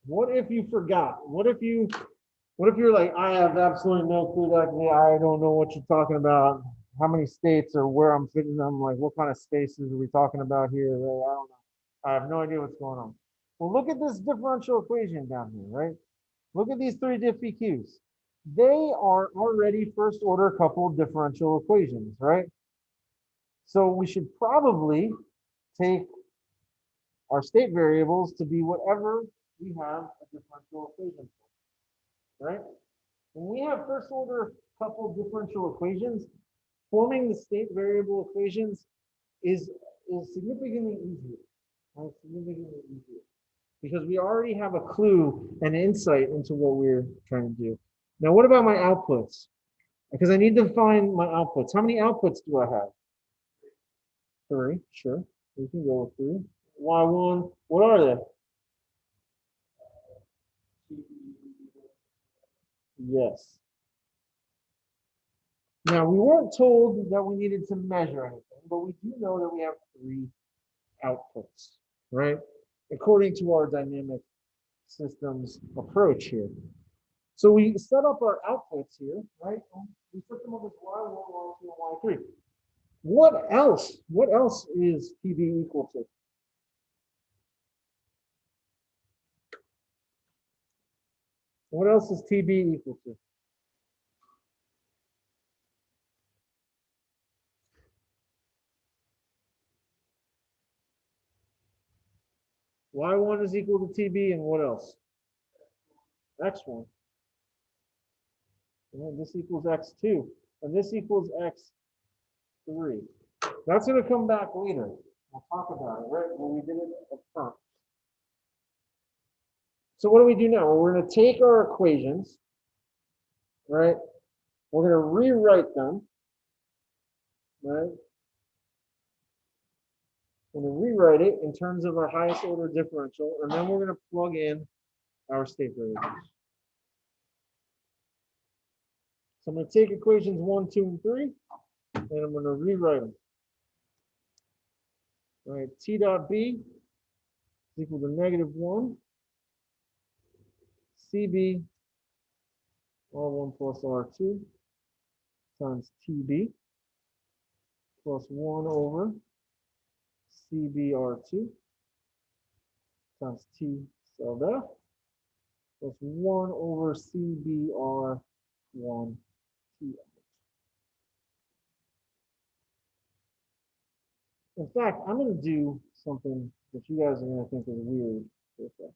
What if you forgot? What if you're like, I have absolutely no clue, like, I don't know what you're talking about, how many states or where I'm fitting them, like what kind of spaces are we talking about here? Right? I don't know. I have no idea what's going on. Well, look at this differential equation down here, right? Look at these 3 diff PQs. They are already first order coupled differential equations, right? So we should probably take our state variables to be whatever we have a differential equation for, right? When we have first order coupled differential equations, forming the state variable equations is significantly easier, right? Significantly easier. Because we already have a clue and insight into what we're trying to do. Now, what about my outputs? Because I need to find my outputs. How many outputs do I have? 3, sure. We can go with 3. Y1, what are they? Yes. Now, we weren't told that we needed to measure anything, but we do know that we have 3 outputs, right? According to our dynamic systems approach here. So we set up our outputs here, right? We put them up as y1, y2, and y3. What else? What else is PB equal to? What else is TB equal to? Y1 is equal to TB, and what else? X1. And this equals X2, and this equals X3. That's going to come back later. We'll talk about it, right? When we did it up front. So what do we do now? Well, we're going to take our equations, right? We're going to rewrite them, right? We're going to rewrite it in terms of our highest order differential, and then we're going to plug in our state variables. So I'm going to take equations 1, 2, and 3, and I'm going to rewrite them. All right, T dot B is equal to -1 CB R1 plus R2 times TB plus 1 over CBR2 times T sub F plus 1 over CBR1 TF. In fact, I'm going to do something that you guys are going to think is weird for a second.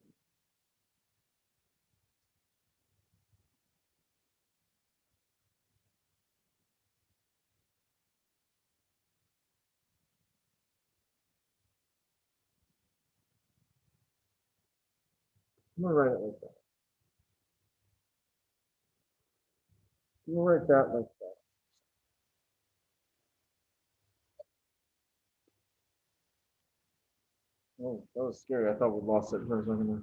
I'm going to write it like that. I'm going to write that like that. Oh, that was scary. I thought we lost it for a second there.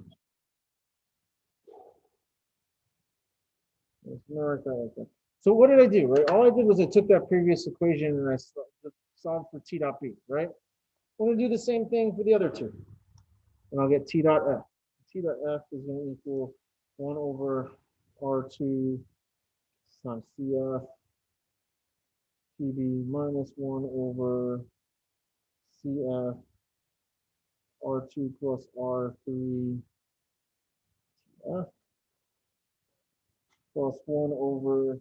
It's more like that, like that. So what did I do, right? All I did was I took that previous equation and I solved for T dot B, right? I'm gonna do the same thing for the other two. And I'll get T dot F. T dot F is gonna equal 1 over R2 times CF TB minus 1 over CF R2 plus R3 F plus 1 over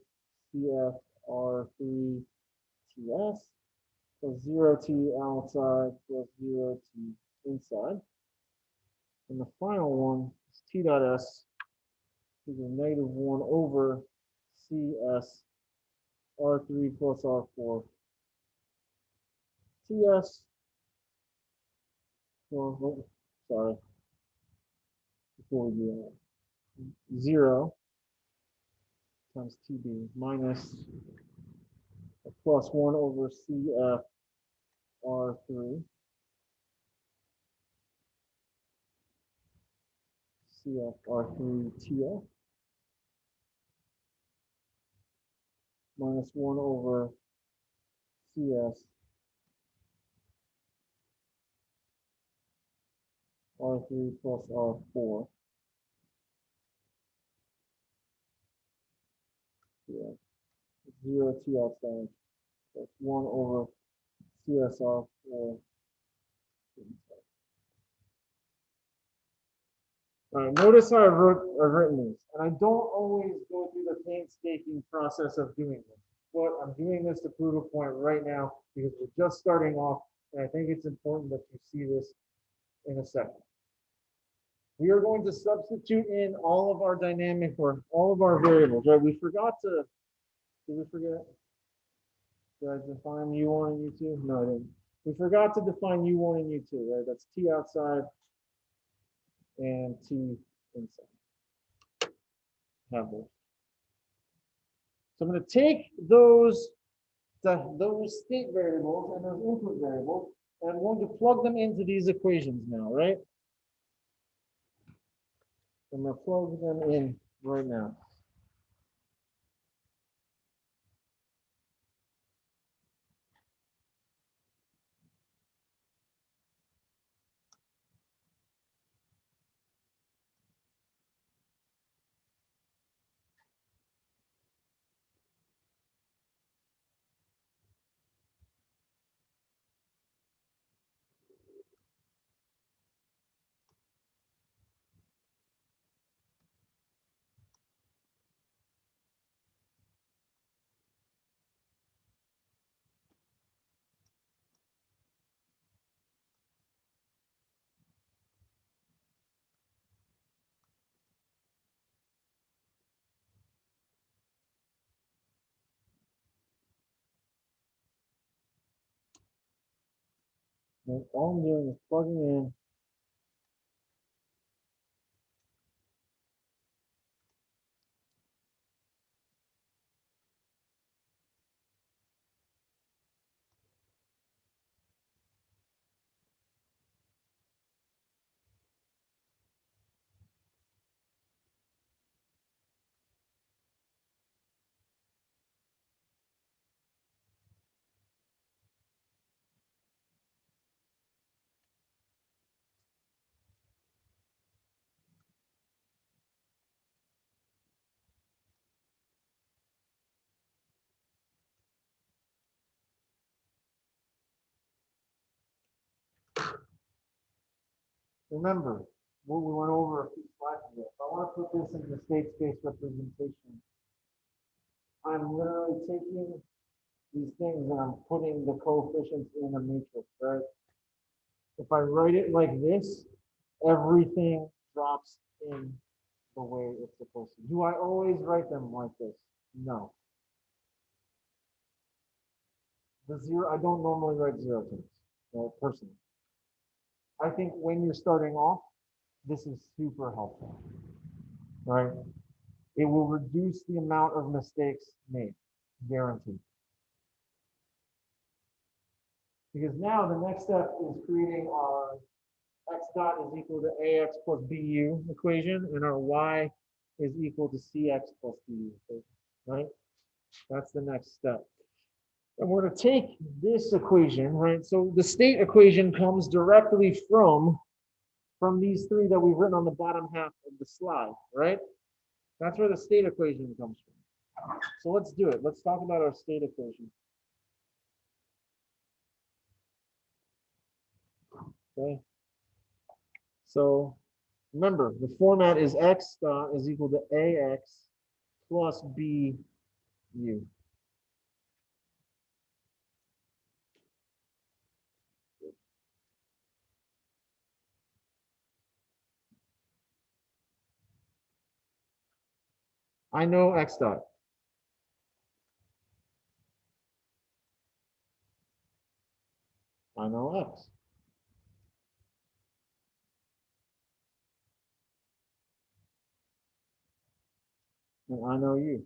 CF R3 TS plus 0T outside plus 0T inside. And the final one is T dot S equals negative 1 over CS R3 plus R4 TS. Well, sorry, before we do that, 0 times TB minus plus 1 over CF R3 CF R3 TF minus 1 over CS R3 plus R4 TF 0 T outside plus 1 over CSR 4. All right, notice how I've written these, and I don't always go through the painstaking process of doing this, but I'm doing this to prove a point right now because we're just starting off, and I think it's important that you see this in a second. We are going to substitute in all of our dynamic or all of our variables, right? We forgot to, did we forget? Did I define U1 and U2? No, I didn't. We forgot to define U1 and U2, right? That's T outside and T inside. Have those. So I'm going to take those state variables and those input variables, and I'm going to plug them into these equations now, right? I'm going to plug them in right now. And all I'm doing is plugging in remember what we went over a few slides ago. If I want to put this in the state space representation, I'm literally taking these things and I'm putting the coefficients in a matrix, right? If I write it like this, everything drops in the way it's supposed to. Do I always write them like this? No. The zero, I don't normally write zero terms, personally. I think when you're starting off, this is super helpful, right? It will reduce the amount of mistakes made, guaranteed. Because now the next step is creating our x dot is equal to ax plus bu equation, and our y is equal to cx plus du equation, right? That's the next step. And we're going to take this equation, right? So the state equation comes directly from these three that we've written on the bottom half of the slide, right? That's where the state equation comes from. So let's do it. Let's talk about our state equation. Okay. So remember, the format is x dot is equal to ax plus bu. I know x dot. I know x. And I know u.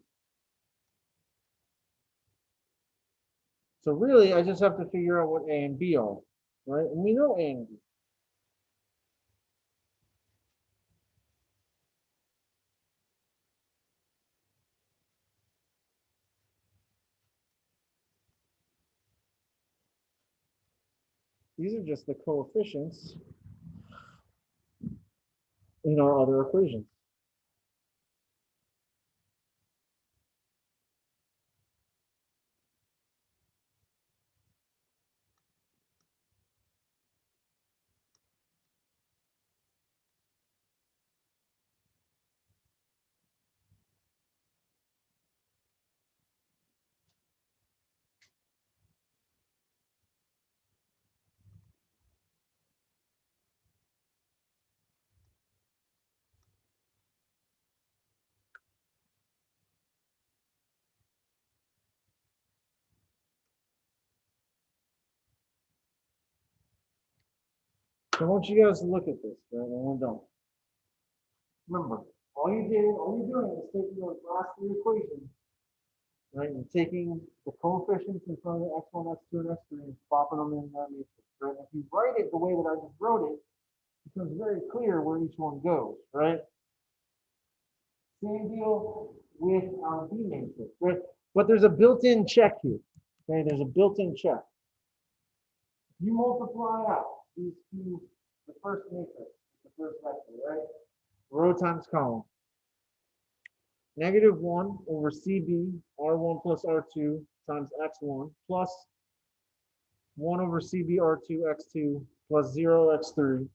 So really, I just have to figure out what a and b are, right? And we know a and b. These are just the coefficients in our other equations. So I want you guys to look at this, right? And we don't. Remember, all you're doing is taking those last three equations, right? And taking the coefficients in front of the x1, x2, and x3 and popping them in that matrix, right? If you write it the way that I just wrote it, it becomes very clear where each one goes, right? Same deal with our B matrix, right? But there's a built-in check here, okay? There's a built-in check. You multiply out these two, the first matrix, the first vector, right? Row times column. Negative 1 over CB, R1 plus R2 times X1 plus 1 over CB R2 X2 plus 0 X3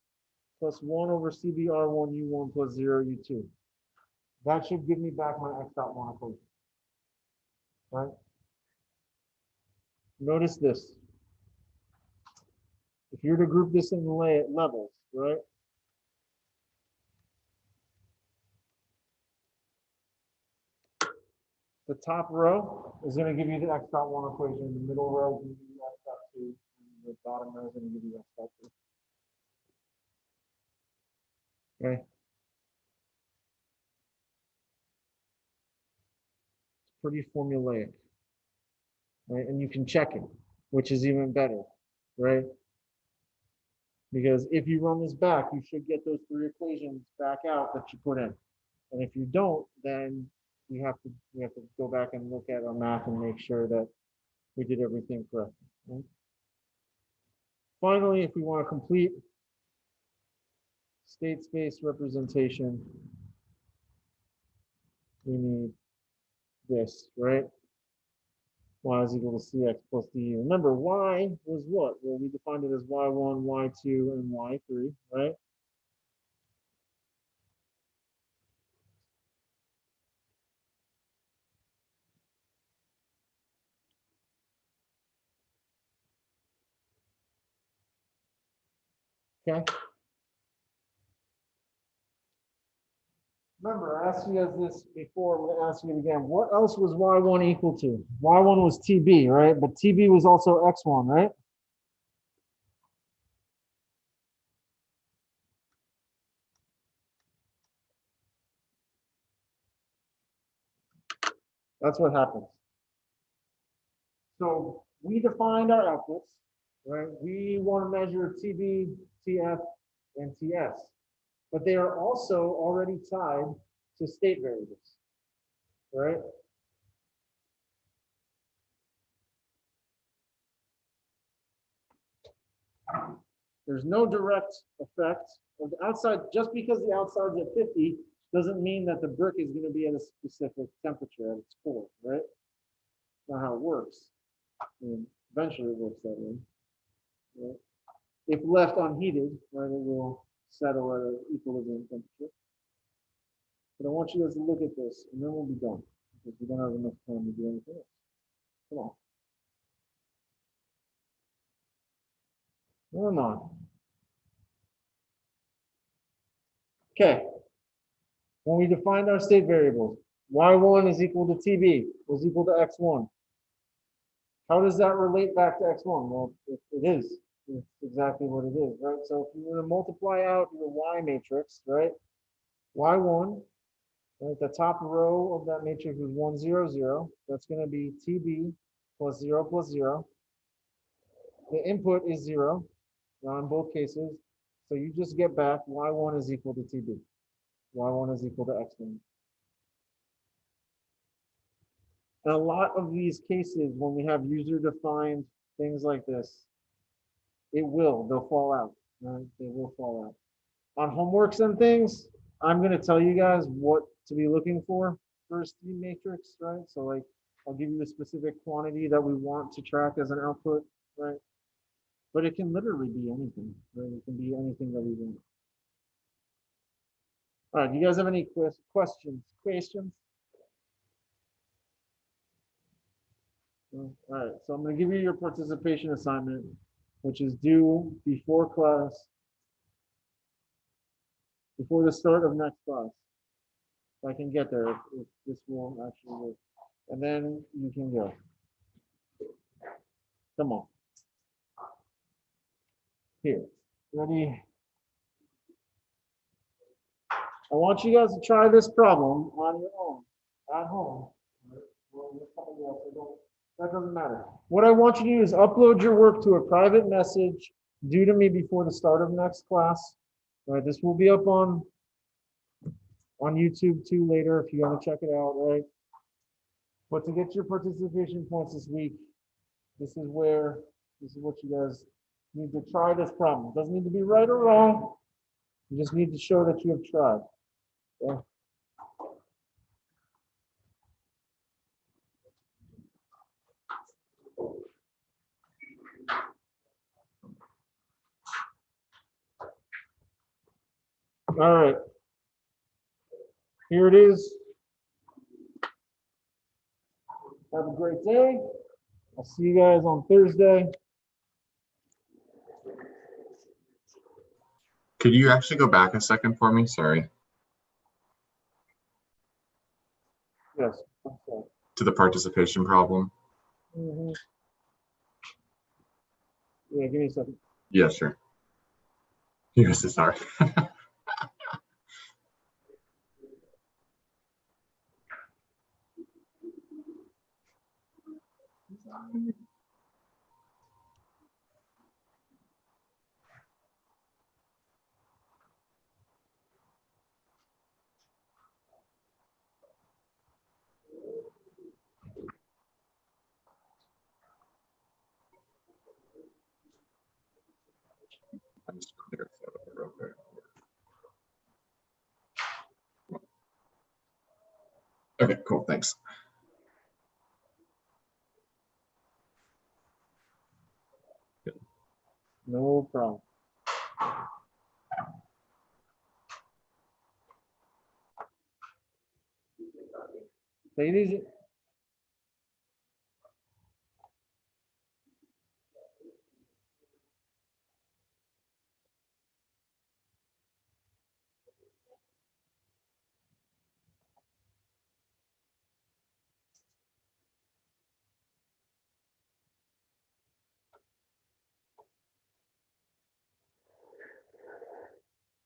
plus 1 over CB R1 U1 plus 0 U2. That should give me back my X dot 1 equation, right? Notice this. If you're to group this in levels, right? The top row is going to give you the X dot 1 equation. The middle row is going to give you X dot 2. And the bottom row is going to give you X dot 3. Okay? Pretty formulaic, right? And you can check it, which is even better, right? Because if you run this back, you should get those three equations back out that you put in. And if you don't, then we have to go back and look at our math and make sure that we did everything correctly. Right? Finally, if we want to complete state space representation, we need this, right? Y is equal to cx plus du. Remember, y was what? Well, we defined it as y1, y2, and y3, right? Okay. Remember, I asked you guys this before. I'm going to ask you it again. What else was y1 equal to? Y1 was TB, right? But TB was also x1, right? That's what happens. So we defined our outputs, right? We want to measure TB, TF, and TS. But they are also already tied to state variables, right? There's no direct effect of the outside. Just because the outside's at 50 doesn't mean that the brick is going to be at a specific temperature at its core, right? That's not how it works. I mean, eventually it works that way. Right? If left unheated, right, it will settle at an equilibrium temperature. But I want you guys to look at this, and then we'll be done, because we don't have enough time to do anything else. Come on. Come on. Okay. When we defined our state variables, y1 is equal to tb was equal to x1. How does that relate back to x1? Well, it is. It's exactly what it is, right? So if you were to multiply out your y matrix, right? y1, right, the top row of that matrix is 1, 0, 0. That's going to be tb plus 0 plus 0. The input is 0 in both cases. So you just get back y1 is equal to tb. y1 is equal to x1. And a lot of these cases, when we have user-defined things like this, they'll fall out, right? They will fall out. On homeworks and things, I'm going to tell you guys what to be looking for a steam matrix, right? So like, I'll give you a specific quantity that we want to track as an output, right? But it can literally be anything, right? It can be anything that we want. All right, do you guys have any questions? All right, so I'm going to give you your participation assignment, which is due before class, before the start of next class. If I can get there, if this will actually work. And then you can go. Come on. Here, ready? I want you guys to try this problem on your own, at home. That doesn't matter. What I want you to do is upload your work to a private message due to me before the start of next class. All right, this will be up on YouTube too later if you want to check it out, right? But to get your participation points this week, this is what you guys need to try this problem. It doesn't need to be right or wrong. You just need to show that you have tried. Okay? All right. Here it is. Have a great day. I'll see you guys on Thursday. Could you actually go back a second for me? Sorry. Yes. Okay. To the participation problem. Yeah, give me a second. Yeah, sure. Yes, sorry. I'm just clear that real quick. Okay, cool. Thanks. No problem. Take it easy.